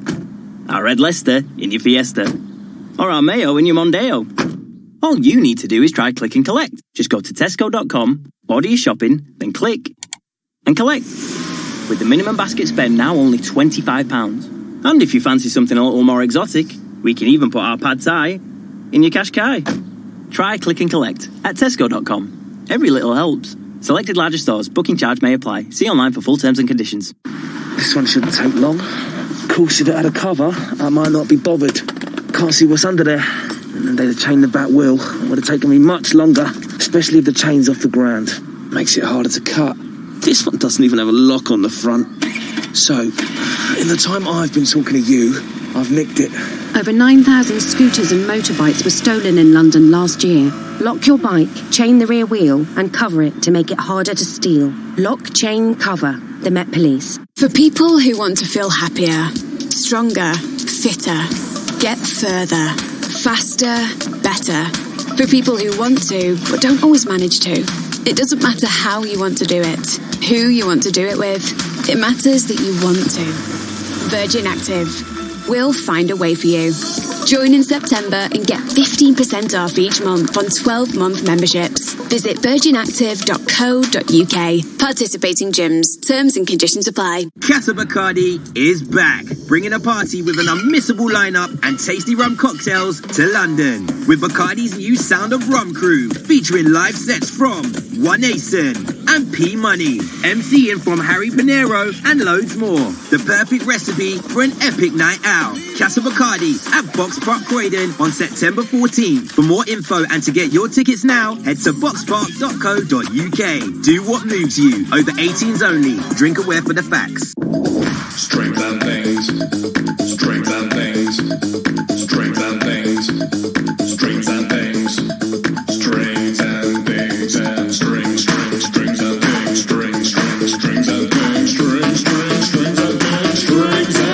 S9: our red Leicester in your Fiesta, or our mayo in your Mondeo. All you need to do is try click and collect. Just go to tesco.com, order your shopping, then click and collect. With the minimum basket spend now only £25. And if you fancy something a little more exotic, we can even put our pad thai in your Qashqai. Try click and collect at tesco.com. Every little helps. Selected larger stores. Booking charge may apply. See online for full terms and conditions.
S13: This one shouldn't take long. Of course, if it had a cover, I might not be bothered. Can't see what's under there. And they'd have chained the back wheel. It would have taken me much longer, especially if the chain's off the ground. Makes it harder to cut. This one doesn't even have a lock on the front. So, in the time I've been talking to you, I've nicked it.
S23: Over 9,000 scooters and motorbikes were stolen in London last year. Lock your bike, chain the rear wheel, and cover it to make it harder to steal. Lock, chain, cover. The Met Police.
S14: For people who want to feel happier, stronger, fitter, get further, faster, better. For people who want to, but don't always manage to. It doesn't matter how you want to do it, who you want to do it with. It matters that you want to. Virgin Active. We'll find a way for you. Join in September and get 15% off each month on 12-month memberships. Visit virginactive.co.uk. Participating gyms. Terms and conditions apply.
S15: Casa Bacardi is back, bringing a party with an unmissable lineup and tasty rum cocktails to London. With Bacardi's new Sound of Rum crew, featuring live sets from One Nation and P Money, MCing from Harry Pinero, and loads more. The perfect recipe for an epic night out. Casa Bacardi at Box Park Croydon on September 14th. For more info and to get your tickets now, head to boxpark.co.uk. Do what moves you. Over 18s only. Drink aware for the facts.
S24: Strings and things. Strings and things. Strings and things. Strings and things. Strings and things and strings and things. Strings and things. Strings and things. Strings and things.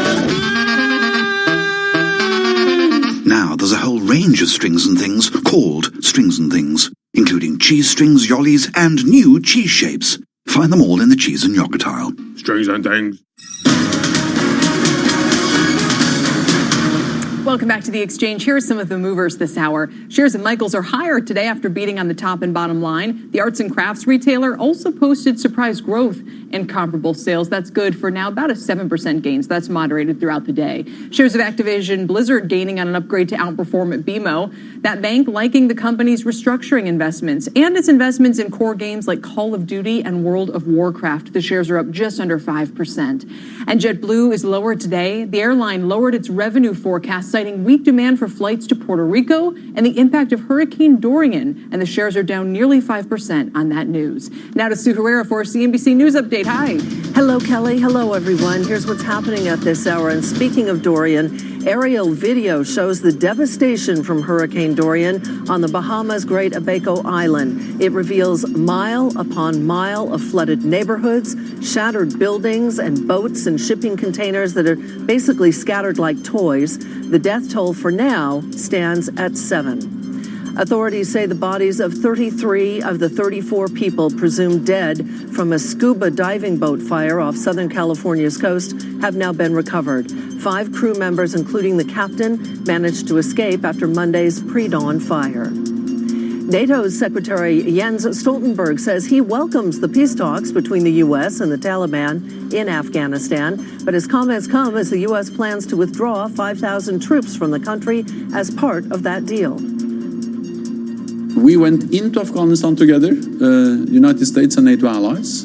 S25: Now there's a whole range of strings and things called strings and things, including cheese strings, yollies, and new cheese shapes. Find them all in the cheese and yogurt aisle.
S24: Strings and things.
S6: Welcome back to The Exchange. Here are some of the movers this hour. Shares of Michaels are higher today after beating on the top and bottom line. The arts and crafts retailer also posted surprise growth in comparable sales. That's good for now about a 7% gain. So that's moderated throughout the day. Shares of Activision Blizzard gaining on an upgrade to outperform at BMO. That bank liking the company's restructuring investments and its investments in core games like Call of Duty and World of Warcraft. The shares are up just under 5%. And JetBlue is lower today. The airline lowered its revenue forecast, citing weak demand for flights to Puerto Rico and the impact of Hurricane Dorian. And the shares are down nearly 5% on that news. Now to Sue Herrera for CNBC News Update. Hi.
S26: Hello, Kelly. Hello, everyone. Here's what's happening at this hour. And speaking of Dorian, aerial video shows the devastation from Hurricane Dorian on the Bahamas' Great Abaco Island. It reveals mile upon mile of flooded neighborhoods, shattered buildings, and boats and shipping containers that are basically scattered like toys. The death toll for now stands at 7. Authorities say the bodies of 33 of the 34 people presumed dead from a scuba diving boat fire off Southern California's coast have now been recovered. 5 crew members, including the captain, managed to escape after Monday's pre-dawn fire. NATO's Secretary Jens Stoltenberg says he welcomes the peace talks between the U.S. and the Taliban in Afghanistan, but his comments come as the U.S. plans to withdraw 5,000 troops from the country as part of that deal.
S1: We went into Afghanistan together, United States and NATO allies.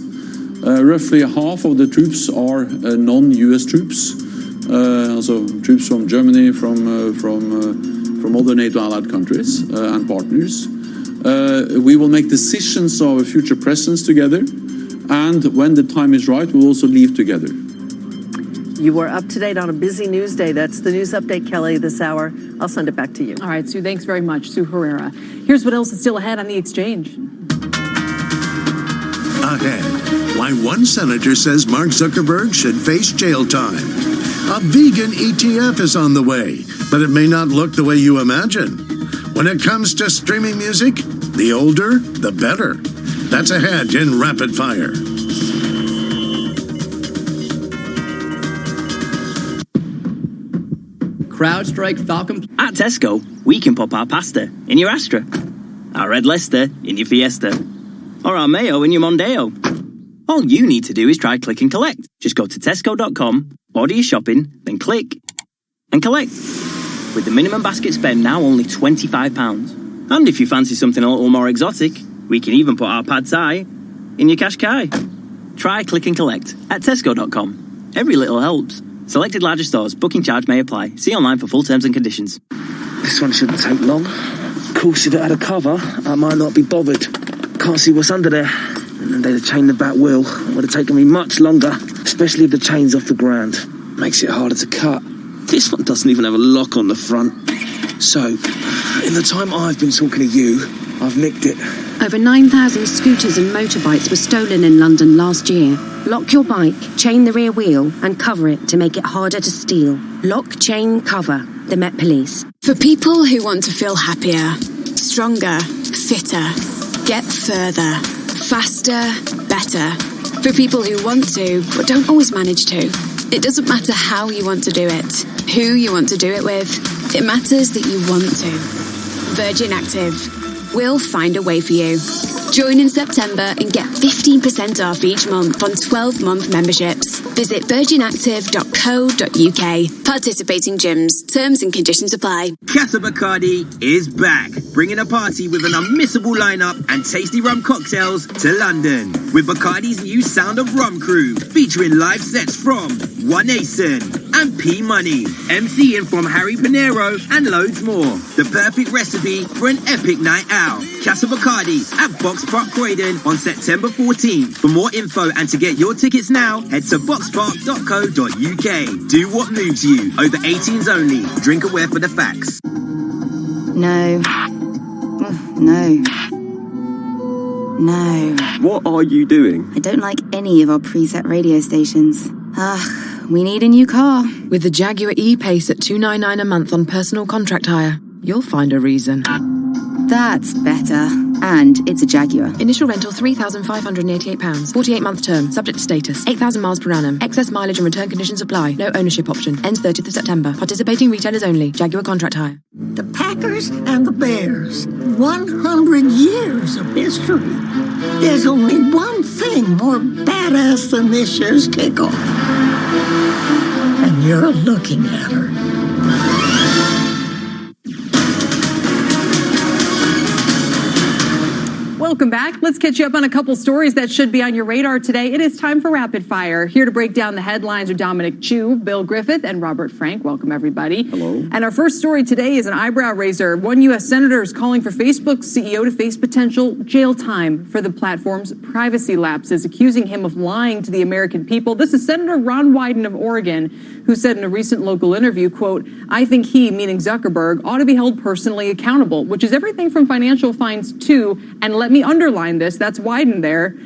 S1: Roughly half of the troops are non-U.S. troops, also troops from Germany, from other NATO allied countries and partners. We will make decisions of our future presence together, and when the time is right, we'll also leave together.
S26: You are up to date on a busy news day. That's the news update, Kelly, this hour. I'll send it back to you.
S6: All right, Sue, thanks very much. Sue Herrera. Here's what else is still ahead on the exchange.
S22: Ahead, why one senator says Mark Zuckerberg should face jail time. A vegan ETF is on the way, but it may not look the way you imagine. When it comes to streaming music, the older, the better. That's ahead in Rapid Fire.
S9: CrowdStrike Falcon. At Tesco, we can pop our pasta in your Astra, our Red Leicester in your Fiesta, or our Mayo in your Mondeo. All you need to do is try click and collect. Just go to tesco.com, order your shopping, then click and collect. With the minimum basket spend now only £25. And if you fancy something a little more exotic, we can even put our pad thai in your Qashqai. Try click and collect at tesco.com. Every little helps. Selected larger stores. Booking charge may apply. See online for full terms and conditions.
S13: This one shouldn't take long. Of course, if it had a cover, I might not be bothered. Can't see what's under there. And they'd have chained the back wheel. It would have taken me much longer, especially if the chain's off the ground. Makes it harder to cut. This one doesn't even have a lock on the front. So, in the time I've been talking to you, I've nicked it.
S23: Over 9,000 scooters and motorbikes were stolen in London last year. Lock your bike, chain the rear wheel, and cover it to make it harder to steal. Lock, chain, cover. The Met Police.
S14: For people who want to feel happier, stronger, fitter, get further, faster, better. For people who want to, but don't always manage to. It doesn't matter how you want to do it, who you want to do it with. It matters that you want to. Virgin Active. We'll find a way for you. Join in September and get 15% off each month on 12-month memberships. Visit virginactive.co.uk. Participating gyms. Terms and conditions apply.
S15: Casa Bacardi is back, bringing a party with an unmissable lineup and tasty rum cocktails to London. With Bacardi's new Sound of Rum crew, featuring live sets from One Asen and P Money, MCing from Harry Pinero, and loads more. The perfect recipe for an epic night out. Casa Bacardi at Box Park Croydon on September 14th. For more info and to get your tickets now, head to boxpark.co.uk. Do what moves you. Over 18s only. Drink aware for the facts.
S3: No. No. No.
S4: What are you doing?
S3: I don't like any of our preset radio stations. We need a new car.
S8: With the Jaguar E-Pace at $299 a month on personal contract hire, you'll find a reason.
S3: That's better. And it's a Jaguar.
S8: Initial rental £3,588. 48-month term. Subject to status. 8,000 miles per annum. Excess mileage and return conditions apply. No ownership option. Ends 30th of September. Participating retailers only. Jaguar contract hire.
S17: The Packers and the Bears. 100 years of history. There's only one thing more badass than this year's kickoff. And you're looking at her.
S6: Welcome back. Let's catch you up on a couple stories that should be on your radar today. It is time for Rapid Fire. Here to break down the headlines are Dominic Chu, Bill Griffith, and Robert Frank. Welcome, everybody.
S10: Hello.
S6: And our first story today is an eyebrow raiser. One U.S. senator is calling for Facebook's CEO to face potential jail time for the platform's privacy lapses, accusing him of lying to the American people. This is Senator Ron Wyden of Oregon, who said in a recent local interview, quote, "I think he, meaning Zuckerberg, ought to be held personally accountable," which is everything from financial fines to, and let me underline this, that's Wyden there,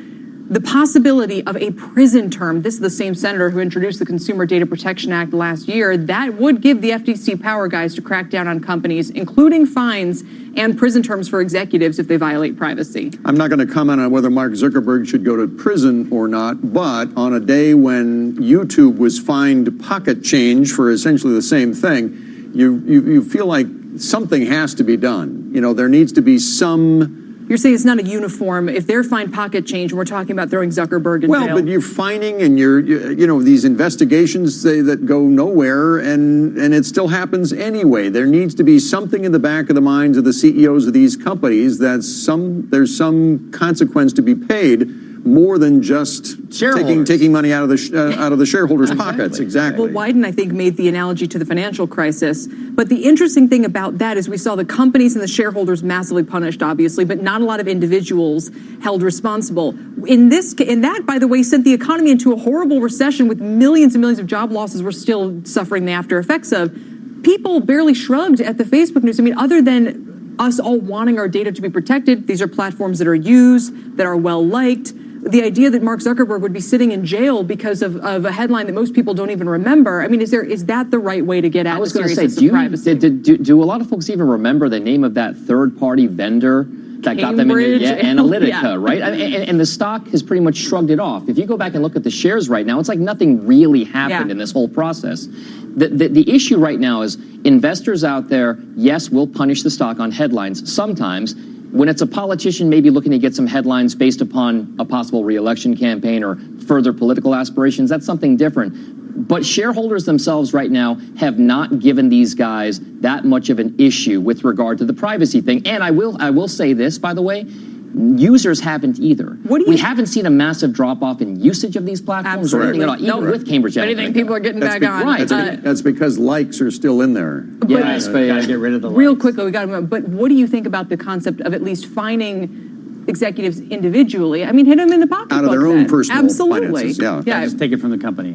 S6: the possibility of a prison term. This is the same senator who introduced the Consumer Data Protection Act last year. That would give the FTC power, guys, to crack down on companies, including fines and prison terms for executives if they violate privacy.
S18: I'm not going to comment on whether Mark Zuckerberg should go to prison or not, but on a day when YouTube was fined pocket change for essentially the same thing, you feel like something has to be done. there needs to be some.
S6: You're saying it's not a uniform. If they're fined pocket change, we're talking about throwing Zuckerberg in jail.
S18: Well, but you're fining and these investigations that go nowhere, and it still happens anyway. There needs to be something in the back of the minds of the CEOs of these companies that there's some consequence to be paid, more than just taking money out of the shareholders' pockets. Exactly.
S6: Well, Wyden, I think, made the analogy to the financial crisis. But the interesting thing about that is we saw the companies and the shareholders massively punished, obviously, but not a lot of individuals held responsible. In that, by the way, sent the economy into a horrible recession with millions and millions of job losses we're still suffering the after effects of. People barely shrugged at the Facebook news. I mean, other than us all wanting our data to be protected, these are platforms that are used, that are well-liked. The idea that Mark Zuckerberg would be sitting in jail because of a headline that most people don't even remember. I mean, is that the right way to get at the seriousness of privacy?
S4: Do a lot of folks even remember the name of that third-party vendor that got them in? Analytica, right? And the stock has pretty much shrugged it off. If you go back and look at the shares right now, it's like nothing really happened in this whole process. The issue right now is investors out there, yes, will punish the stock on headlines sometimes. When it's a politician maybe looking to get some headlines based upon a possible re-election campaign or further political aspirations, that's something different. But shareholders themselves right now have not given these guys that much of an issue with regard to the privacy thing. And I will say this, by the way, users haven't either. We haven't seen a massive drop-off in usage of these platforms or anything at all, even with Cambridge Analytica.
S6: Anything people are getting back on.
S18: Right. That's because likes are still in there.
S4: Yes, but gotta get rid of the likes.
S6: Real quickly, we got to. But what do you think about the concept of at least fining executives individually? I mean, hit them in the pocketbook.
S18: Out of their own personal finances.
S4: Yeah, just take it from the company.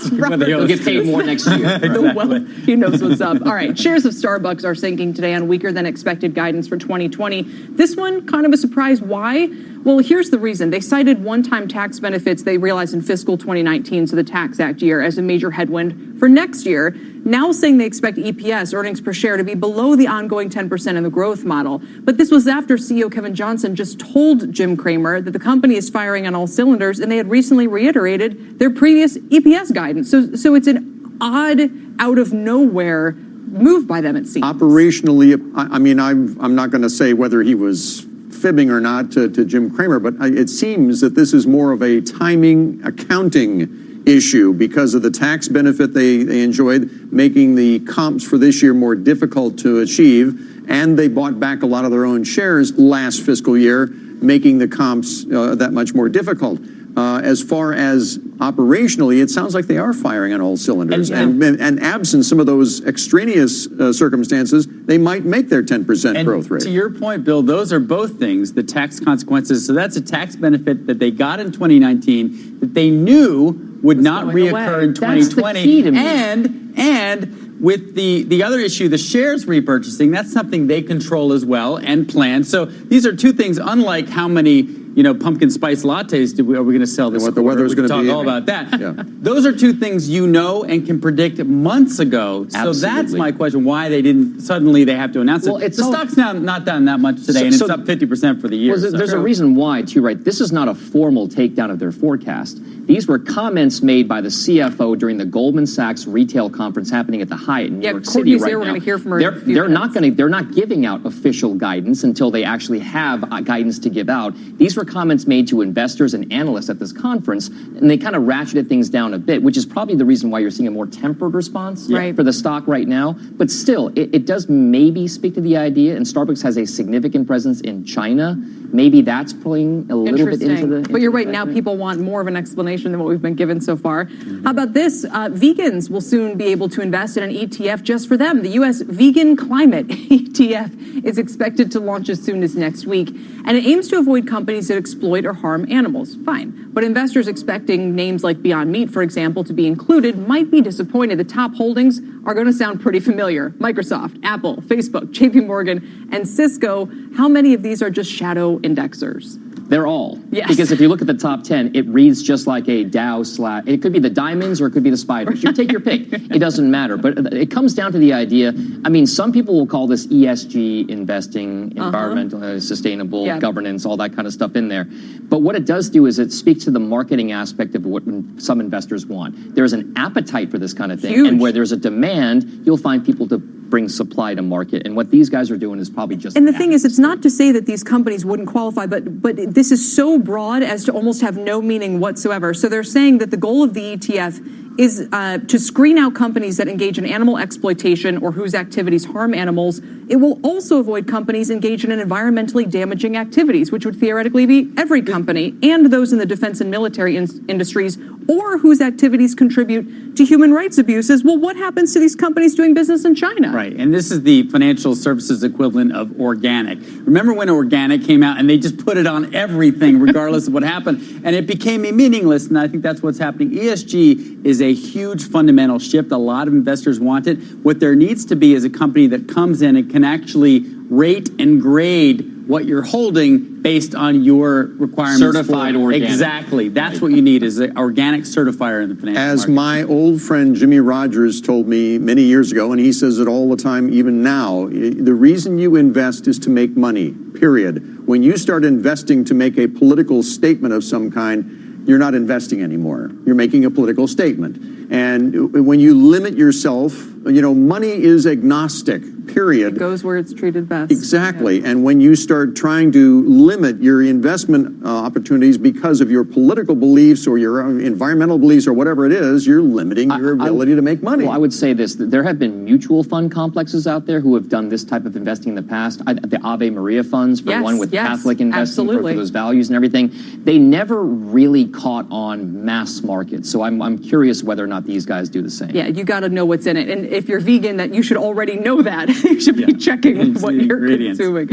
S6: They'll
S4: get paid more next year.
S6: Well, he knows what's up. All right, shares of Starbucks are sinking today on weaker than expected guidance for 2020. This one, kind of a surprise. Why? Well, here's the reason. They cited one-time tax benefits they realized in fiscal 2019, so the Tax Act year, as a major headwind for next year. Now saying they expect EPS, earnings per share, to be below the ongoing 10% in the growth model. But this was after CEO Kevin Johnson just told Jim Cramer that the company is firing on all cylinders, and they had recently reiterated their previous EPS guidance. So it's an odd, out of nowhere move by them, it seems.
S18: Operationally, I mean, I'm not going to say whether he was fibbing or not to Jim Cramer, but it seems that this is more of a timing accounting issue because of the tax benefit they enjoyed, making the comps for this year more difficult to achieve, and they bought back a lot of their own shares last fiscal year, making the comps that much more difficult. As far as operationally, it sounds like they are firing on all cylinders. And absent some of those extraneous circumstances, they might make their 10% growth rate.
S12: To your point, Bill, those are both things, the tax consequences. So that's a tax benefit that they got in 2019 that they knew would not reoccur in 2020.
S4: That's the key to me.
S12: And with the other issue, the shares repurchasing, that's something they control as well and plan. So these are two things, unlike how many pumpkin spice lattes are we going to sell this quarter?
S18: The weather's going to be.
S12: Talk all about that. Yeah. Those are two things and can predict months ago.
S4: Absolutely.
S12: So that's my question, why they didn't, suddenly they have to announce it. The stock's now not down that much today, and it's up 50% for the year.
S4: Well, there's a reason why, too, right? This is not a formal takedown of their forecast. These were comments made by the CFO during the Goldman Sachs retail conference happening at the Hyatt in New York City right now.
S6: We're going to hear from her.
S4: They're not giving out official guidance until they actually have guidance to give out. These were comments made to investors and analysts at this conference, and they kind of ratcheted things down a bit, which is probably the reason why you're seeing a more tempered response for the stock right now. But still, it does maybe speak to the idea, and Starbucks has a significant presence in China. Maybe that's pulling a little bit into the...
S6: But you're right, now people want more of an explanation than what we've been given so far. How about this? Vegans will soon be able to invest in an ETF just for them. The U.S. Vegan Climate ETF is expected to launch as soon as next week, and it aims to avoid companies that exploit or harm animals. Fine. But investors expecting names like Beyond Meat, for example, to be included might be disappointed. The top holdings are going to sound pretty familiar. Microsoft, Apple, Facebook, JP Morgan, and Cisco. How many of these are just shadow indexers?
S4: They're all.
S6: Yes.
S4: Because if you look at the top 10, it reads just like a Dow / it could be the diamonds or it could be the spiders. You take your pick. It doesn't matter. But it comes down to the idea, I mean, some people will call this ESG investing, environmental, sustainable governance, all that kind of stuff in there. But what it does do is it speaks to the marketing aspect of what some investors want. There's an appetite for this kind of thing.
S6: Huge.
S4: And where there's a demand, you'll find people to bring supply to market. And what these guys are doing is probably just.
S6: And the thing is, it's not to say that these companies wouldn't qualify, but this is so broad as to almost have no meaning whatsoever. So they're saying that the goal of the ETF is to screen out companies that engage in animal exploitation or whose activities harm animals. It will also avoid companies engaged in environmentally damaging activities, which would theoretically be every company and those in the defense and military industries, or whose activities contribute to human rights abuses. Well, what happens to these companies doing business in China?
S12: Right, and this is the financial services equivalent of organic. Remember when organic came out and they just put it on everything regardless of what happened, and it became meaningless, and I think that's what's happening. ESG is a huge fundamental shift. A lot of investors want it. What there needs to be is a company that comes in and can actually rate and grade what you're holding based on your requirements.
S4: Certified organic.
S12: Exactly. That's what you need, is an organic certifier in the financial
S18: As
S12: market.
S18: my old friend Jimmy Rogers told me many years ago, and he says it all the time even now, the reason you invest is to make money, period. When you start investing to make a political statement of some kind, you're not investing anymore. You're making a political statement. And when you limit yourself, money is agnostic, period.
S6: It goes where it's treated best.
S18: Exactly. Yeah. And when you start trying to limit your investment opportunities because of your political beliefs or your environmental beliefs or whatever it is, you're limiting your ability to make money.
S4: Well, I would say this. There have been mutual fund complexes out there who have done this type of investing in the past. The Ave Maria funds, for one, with Catholic investing for those values and everything. They never really caught on mass market. So I'm curious whether or not these guys do the same.
S6: Yeah, you got to know what's in it. And if you're vegan, that you should already know that. You should be checking what you're consuming.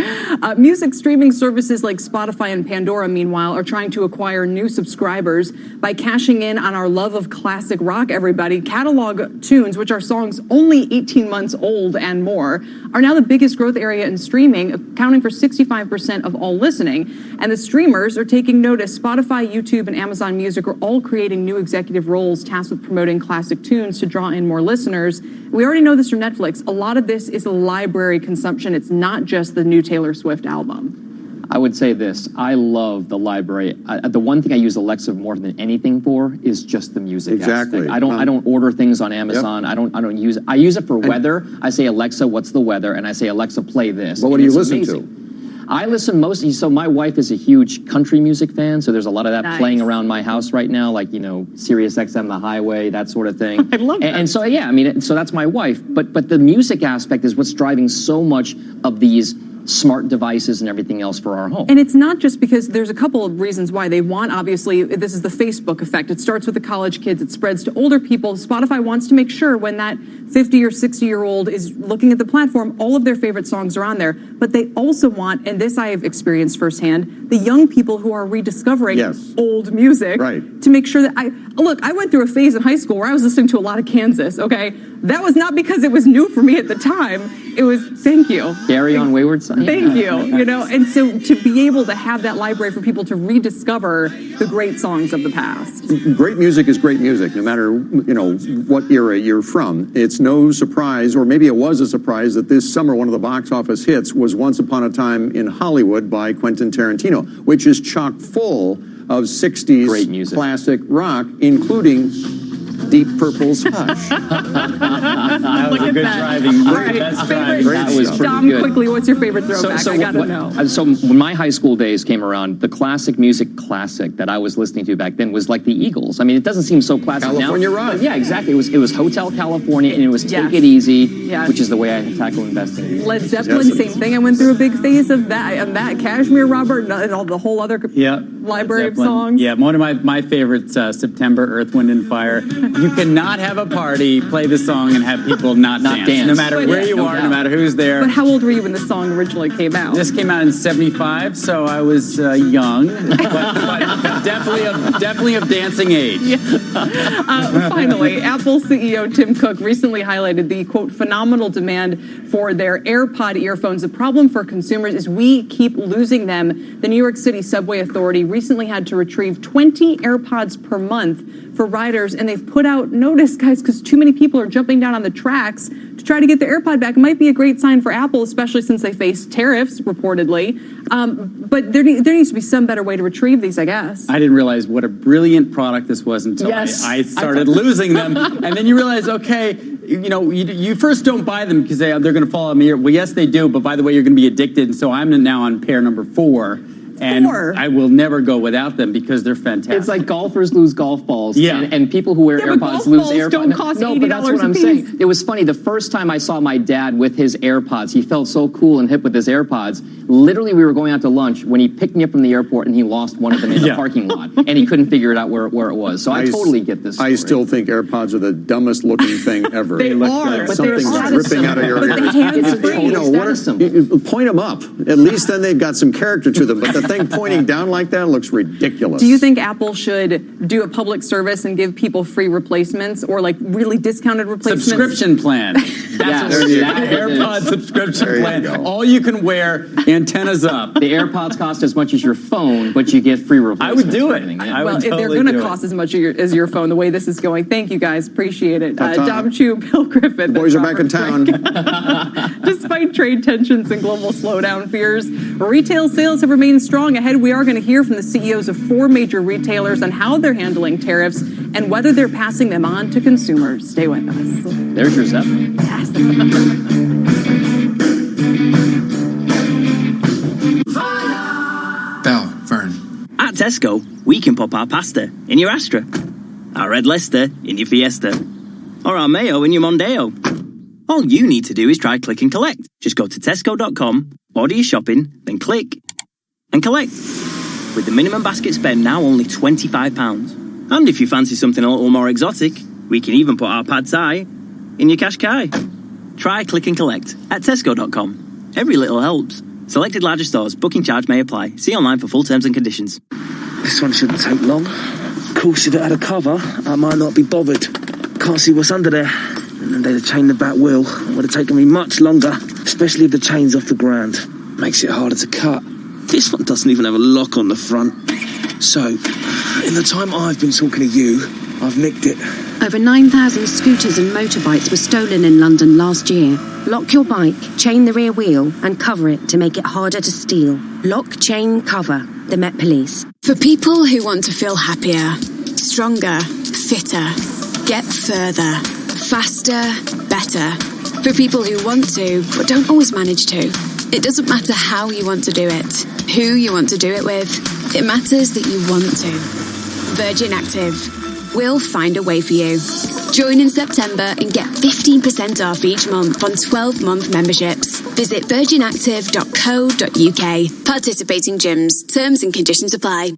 S6: Music streaming services like Spotify and Pandora, meanwhile, are trying to acquire new subscribers by cashing in on our love of classic rock, everybody. Catalog tunes, which are songs only 18 months old and more, are now the biggest growth area in streaming, accounting for 65% of all listening. And the streamers are taking notice. Spotify, YouTube, and Amazon Music are all creating new executive roles tasked with promoting classic tunes to draw in more listeners. We already know this from Netflix. A lot of this is a library consumption. It's not just the new Taylor Swift album.
S4: I would say this. I love the library. The one thing I use Alexa more than anything for is just the music aspect. I don't order things on Amazon. I don't use it. I use it for weather. I say, Alexa, what's the weather? And I say, Alexa, play this.
S18: Well, what do you listen to?
S4: I listen mostly, so my wife is a huge country music fan, so there's a lot of that playing around my house right now, like, Sirius XM, The Highway, that sort of thing.
S6: I love that.
S4: And so, so that's my wife. But the music aspect is what's driving so much of these smart devices and everything else for our home.
S6: And it's not just because there's a couple of reasons why they want, obviously, this is the Facebook effect. It starts with the college kids, it spreads to older people. Spotify wants to make sure when that 50 or 60-year-old is looking at the platform, all of their favorite songs are on there. But they also want, and this I have experienced firsthand, the young people who are rediscovering old music to make sure that I went through a phase in high school where I was listening to a lot of Kansas, okay? That was not because it was new for me at the time. It was, thank you.
S4: Carry on Wayward Son.
S6: Thank you. And so to be able to have that library for people to rediscover the great songs of the past.
S18: Great music is great music, no matter, what era you're from. It's no surprise, or maybe it was a surprise, that this summer one of the box office hits was Once Upon a Time in Hollywood by Quentin Tarantino, which is chock full of 60s
S4: great music,
S18: classic rock, including Deep Purple's Hush.
S12: That was a good driving. Best driving.
S4: That was pretty
S6: Dom,
S4: good.
S6: quickly, what's your favorite throwback? I gotta know.
S4: So when my high school days came around, the classic music classic that I was listening to back then was like the Eagles. I mean, it doesn't seem so classic
S18: California
S4: now.
S18: Rock.
S4: Yeah, exactly. It was Hotel California, and it was Take It Easy, which is the way I tackle investing.
S6: Led Zeppelin, same thing. I went through a big phase of that. Kashmir Robert, and all the whole other library of songs.
S12: Yeah, one of my favorites, September, Earth, Wind, and Fire. You cannot have a party, play the song, and have people not dance. No matter where you are, no matter who's there.
S6: But how old were you when the song originally came out?
S12: This came out in '75, so I was young, but definitely of dancing age.
S6: Finally, Apple CEO Tim Cook recently highlighted the, quote, phenomenal demand for their AirPod earphones. The problem for consumers is we keep losing them. The New York City Subway Authority recently had to retrieve 20 AirPods per month for riders, and they've put out notice, guys, because too many people are jumping down on the tracks to try to get their AirPod back. It might be a great sign for Apple, especially since they face tariffs, reportedly. But there needs to be some better way to retrieve these, I guess.
S12: I didn't realize what a brilliant product this was until I started losing them. And then you realize, okay, you first don't buy them because they're going to fall on me. Well, yes, they do. But by the way, you're going to be addicted. And so I'm now on pair number 4. And I will never go without them because they're fantastic.
S4: It's like golfers lose golf balls.
S12: Yeah.
S4: And people who wear AirPods lose AirPods.
S6: Don't cost
S4: no, but that's what I'm saying. It was funny. The first time I saw my dad with his AirPods, he felt so cool and hip with his AirPods. Literally, we were going out to lunch when he picked me up from the airport and he lost one of them in the parking lot. And he couldn't figure it out where it was. So I totally get this story.
S18: I still think AirPods are the dumbest looking thing ever.
S6: They
S18: look
S6: are.
S18: like something's dripping out of your ear. Point them up. At least then they've got some character to them. But the thing pointing down like that looks ridiculous.
S6: Do you think Apple should do a public service and give people free replacements or like really discounted replacements?
S12: Subscription plan. That's AirPod subscription plan. All you can wear, antennas up.
S4: The AirPods cost as much as your phone, but you get free replacements.
S12: I would do it.
S6: They're going to cost as much as your phone the way this is going. Thank you guys. Appreciate it. Dom Chu, Bill Griffith.
S18: The boys are back in town.
S6: Despite trade tensions and global slowdown fears, retail sales have remained strong. Ahead, we are going to hear from the CEOs of 4 major retailers on how they're handling tariffs and whether they're passing them on to consumers. Stay with us.
S4: There's your zep.
S6: Yes.
S2: Bell, Vern.
S9: At Tesco, we can pop our pasta in your Astra, our Red Leicester in your Fiesta, or our Mayo in your Mondeo. All you need to do is try click and collect. Just go to tesco.com, order your shopping, then click and collect. With the minimum basket spend now only £25. And if you fancy something a little more exotic, we can even put our pad thai in your Qashqai. Try click and collect at tesco.com. Every little helps. Selected larger stores. Booking charge may apply. See online for full terms and conditions.
S13: This one shouldn't take long. Of course, if it had a cover, I might not be bothered. Can't see what's under there. And then they'd have chained the back wheel. It would have taken me much longer, especially if the chain's off the ground. Makes it harder to cut. This one doesn't even have a lock on the front. So, in the time I've been talking to you, I've nicked it.
S23: Over 9,000 scooters and motorbikes were stolen in London last year. Lock your bike, chain the rear wheel, and cover it to make it harder to steal. Lock, chain, cover. The Met Police.
S14: For people who want to feel happier, stronger, fitter, get further, faster, better. For people who want to, but don't always manage to. It doesn't matter how you want to do it, who you want to do it with. It matters that you want to. Virgin Active. We'll find a way for you. Join in September and get 15% off each month on 12-month memberships. Visit virginactive.co.uk. Participating gyms. Terms and conditions apply.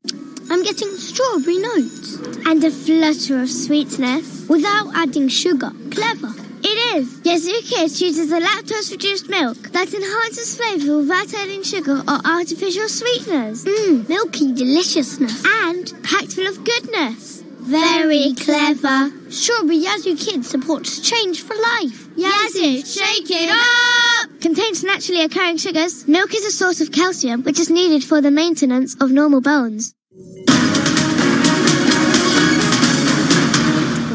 S7: I'm getting strawberry notes and a flutter of sweetness without adding sugar. Clever. It is. Yazoo Kids uses a lactose-reduced milk that enhances flavour without adding sugar or artificial sweeteners. Milky deliciousness and packed full of goodness. Very clever. Strawberry Yazoo Kids supports change for life. Yazoo, shake it up! Contains naturally occurring sugars. Milk is a source of calcium, which is needed for the maintenance of normal bones.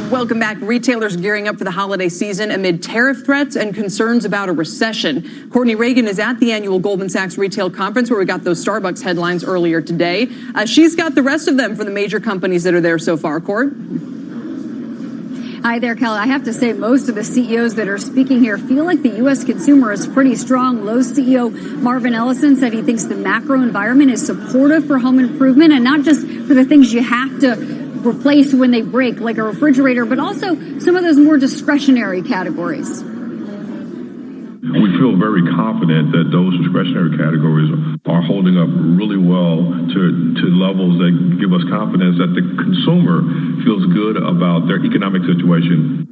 S6: Welcome back. Retailers gearing up for the holiday season amid tariff threats and concerns about a recession. Courtney Reagan is at the annual Goldman Sachs Retail Conference where we got those Starbucks headlines earlier today. She's got the rest of them for the major companies that are there so far. Court?
S16: Hi there, Kelly. I have to say most of the CEOs that are speaking here feel like the U.S. consumer is pretty strong. Lowe's CEO Marvin Ellison said he thinks the macro environment is supportive for home improvement and not just for the things you have to replace when they break, like a refrigerator, but also some of those more discretionary categories.
S19: We feel very confident that those discretionary categories are holding up really well to levels that give us confidence that the consumer feels good about their economic situation.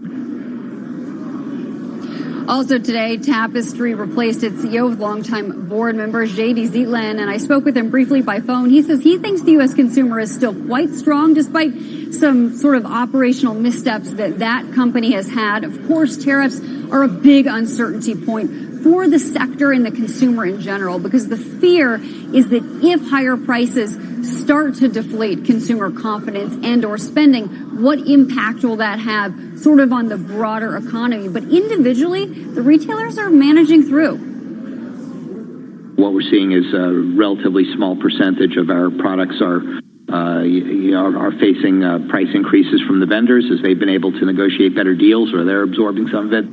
S16: Also today, Tapestry replaced its CEO with longtime board member J.D. Zietland, and I spoke with him briefly by phone. He says he thinks the U.S. consumer is still quite strong despite some sort of operational missteps that company has had. Of course, tariffs are a big uncertainty point for the sector and the consumer in general, because the fear is that if higher prices start to deflate consumer confidence and or spending, what impact will that have sort of on the broader economy? But individually, the retailers are managing through.
S20: What we're seeing is a relatively small percentage of our products are
S2: are facing price increases from the vendors as they've been able to negotiate better deals, or they're absorbing some of it.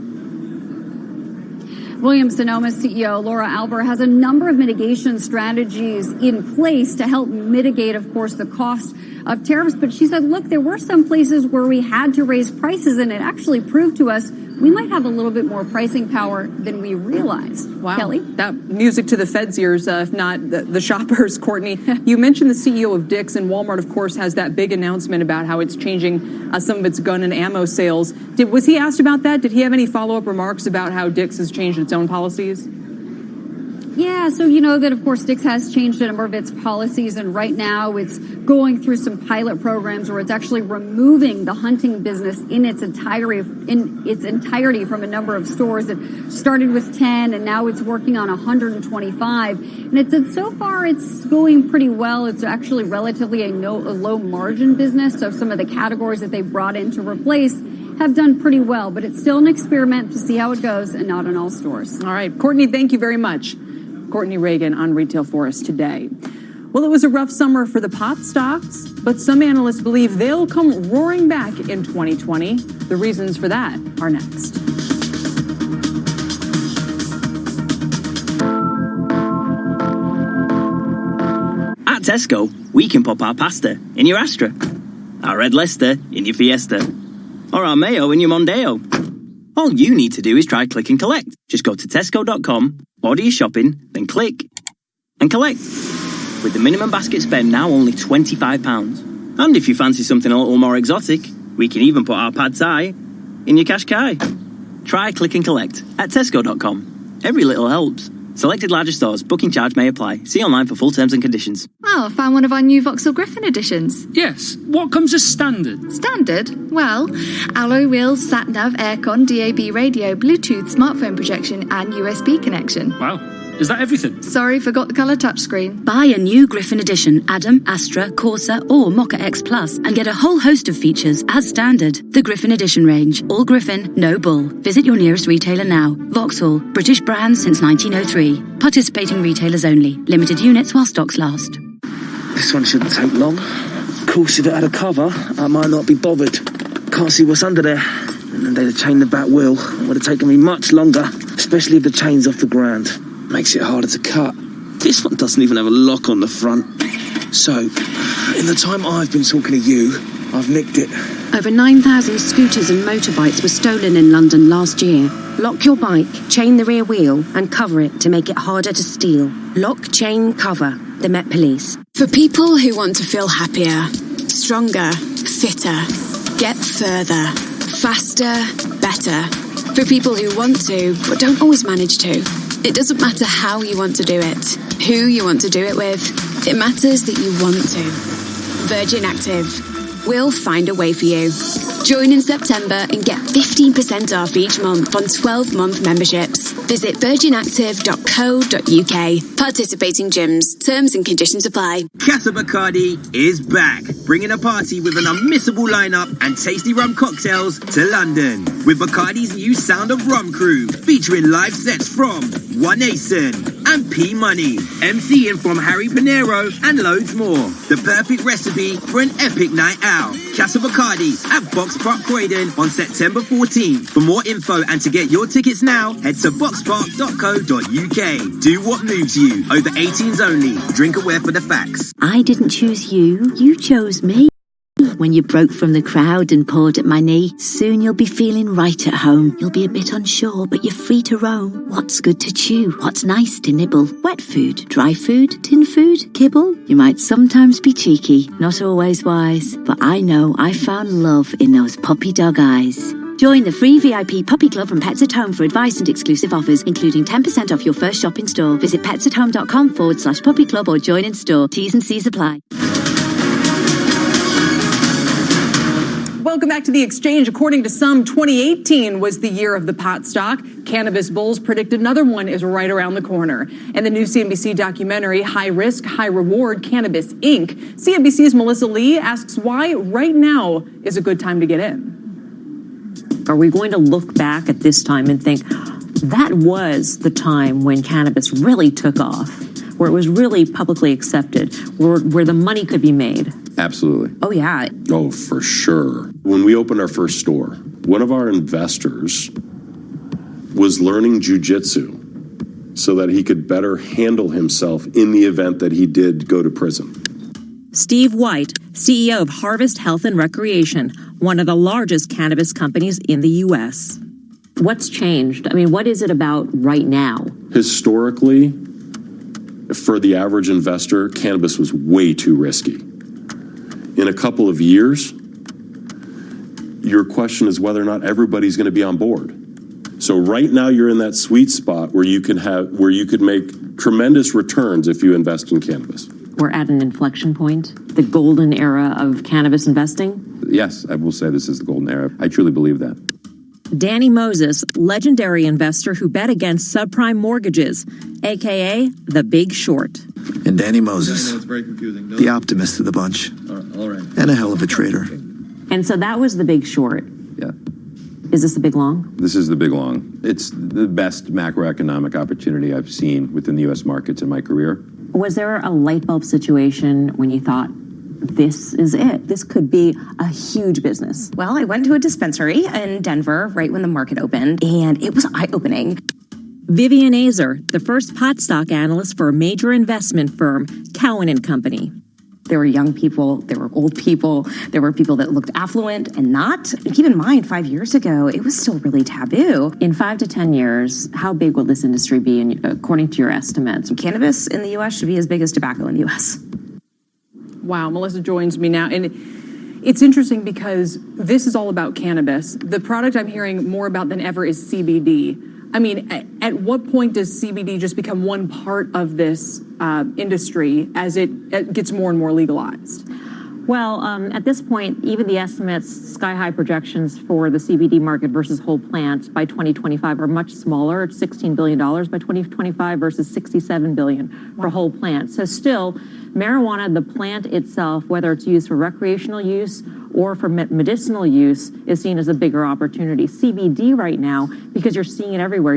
S16: Williams-Sonoma CEO Laura Albert has a number of mitigation strategies in place to help mitigate, of course, the cost of tariffs. But she said, look, there were some places where we had to raise prices, and it actually proved to us we might have a little bit more pricing power than we realized.
S6: Wow.
S16: Kelly?
S6: That music to the Fed's ears, if not the shoppers, Courtney. You mentioned the CEO of Dick's, and Walmart, of course, has that big announcement about how it's changing some of its gun and ammo sales. Was he asked about that? Did he have any follow-up remarks about how Dick's has changed its own policies?
S16: Yeah, so you know that, of course, Dick's has changed a number of its policies, and right now it's going through some pilot programs where it's actually removing the hunting business in its entirety from a number of stores. It started with 10, and now it's working on 125. And it said so far it's going pretty well. It's actually relatively a low margin business, so some of the categories that they brought in to replace have done pretty well, but it's still an experiment to see how it goes, and not in all stores.
S6: All right, Courtney, thank you very much. Courtney Reagan on Retail for us today. Well, it was a rough summer for the pot stocks, but some analysts believe they'll come roaring back in 2020. The reasons for that are next.
S9: At Tesco, we can pop our pasta in your Astra, our red Leicester in your Fiesta, or our mayo in your Mondeo. All you need to do is try click and collect. Just go to tesco.com, order your shopping, then click and collect. With the minimum basket spend now only £25. And if you fancy something a little more exotic, we can even put our pad thai in your Qashqai. Try click and collect at tesco.com. Every little helps. Selected larger stores. Booking charge may apply. See online for full terms and conditions.
S5: Oh, I found one of our new Vauxhall Griffin editions.
S11: Yes. What comes as standard?
S5: Standard? Well, alloy wheels, sat-nav, aircon, DAB radio, Bluetooth, smartphone projection and USB connection.
S11: Wow. Is that everything?
S5: Sorry, forgot the colour touchscreen.
S23: Buy a new Griffin Edition, Adam, Astra, Corsa or Mocha X Plus and get a whole host of features as standard. The Griffin Edition range. All Griffin, no bull. Visit your nearest retailer now. Vauxhall, British brand since 1903. Participating retailers only. Limited units while stocks last.
S13: This one shouldn't take long. Of course, if it had a cover, I might not be bothered. Can't see what's under there. And then they'd have chained the back wheel. It would have taken me much longer, especially if the chain's off the ground. Makes it harder to cut. This one doesn't even have a lock on the front. So, in the time I've been talking to you, I've nicked it.
S23: Over 9,000 scooters and motorbikes were stolen in London last year. Lock your bike, chain the rear wheel and cover it to make it harder to steal. Lock, chain, cover. The Met Police.
S14: For people who want to feel happier, stronger, fitter, get further, faster, better. For people who want to, but don't always manage to. It doesn't matter how you want to do it, who you want to do it with. It matters that you want to. Virgin Active. We'll find a way for you. Join in September and get 15% off each month on 12-month memberships. Visit virginactive.co.uk. Participating gyms. Terms and conditions apply.
S15: Casa Bacardi is back, bringing a party with an unmissable lineup and tasty rum cocktails to London. With Bacardi's new Sound of Rum crew, featuring live sets from One Nation and P Money, MCing from Harry Pinero and loads more. The perfect recipe for an epic night out. Casa Bacardi at Box Park Croydon on September 14th. For more info and to get your tickets now, head to boxpark.co.uk. Do what moves you. Over 18s only. Drink aware for the facts.
S20: I didn't choose you. You chose me. When you broke from the crowd and pawed at my knee, soon you'll be feeling right at home. You'll be a bit unsure, but you're free to roam. What's good to chew? What's nice to nibble? Wet food, dry food, tin food, kibble? You might sometimes be cheeky, not always wise, but I know I found love in those puppy dog eyes. Join the free VIP Puppy Club from Pets at Home for advice and exclusive offers, including 10% off your first shop in store. Visit petsathome.com/puppy club or join in store. T's and C's apply.
S6: Welcome back to The Exchange. According to some, 2018 was the year of the pot stock. Cannabis bulls predict another one is right around the corner. And the new CNBC documentary, High Risk, High Reward, Cannabis Inc., CNBC's Melissa Lee asks why right now is a good time to get in.
S21: Are we going to look back at this time and think that was the time when cannabis really took off, where it was really publicly accepted, where the money could be made?
S1: Absolutely.
S3: Oh, yeah.
S1: Oh, for sure. When we opened our first store, one of our investors was learning jujitsu so that he could better handle himself in the event that he did go to prison.
S22: Steve White, CEO of Harvest Health and Recreation, one of the largest cannabis companies in the U.S.
S21: What's changed? I mean, what is it about right now?
S1: Historically, for the average investor, cannabis was way too risky. In a couple of years, your question is whether or not everybody's going to be on board. So right now you're in that sweet spot where you could make tremendous returns if you invest in cannabis.
S21: We're at an inflection point, the golden era of cannabis investing?
S1: Yes, I will say this is the golden era. I truly believe that.
S22: Danny Moses, legendary investor who bet against subprime mortgages, a.k.a. The Big Short.
S24: And Danny Moses, the optimist of the bunch,
S25: all right.
S24: and a hell of a trader.
S21: And so that was The Big Short.
S1: Yeah.
S21: Is this the big long?
S1: This is the big long. It's the best macroeconomic opportunity I've seen within the U.S. markets in my career.
S21: Was there a light bulb situation when you thought, this is it? This could be a huge business.
S3: Well, I went to a dispensary in Denver right when the market opened, and it was eye-opening.
S22: Vivian Azer, the first pot stock analyst for a major investment firm, Cowen & Company.
S3: There were young people, there were old people, there were people that looked affluent and not. And keep in mind, 5 years ago, it was still really taboo.
S21: In 5 to 10 years, how big will this industry be, according to your estimates?
S3: Cannabis in the U.S. should be as big as tobacco in the U.S.
S6: Wow, Melissa joins me now. And it's interesting because this is all about cannabis. The product I'm hearing more about than ever is CBD. I mean, at what point does CBD just become one part of this industry as it gets more and more legalized?
S21: Well, at this point, even the estimates, sky-high projections for the CBD market versus whole plant by 2025 are much smaller. It's $16 billion by 2025 versus $67 billion for whole plant. So still, marijuana, the plant itself, whether it's used for recreational use or for medicinal use, is seen as a bigger opportunity. CBD right now, because you're seeing it everywhere.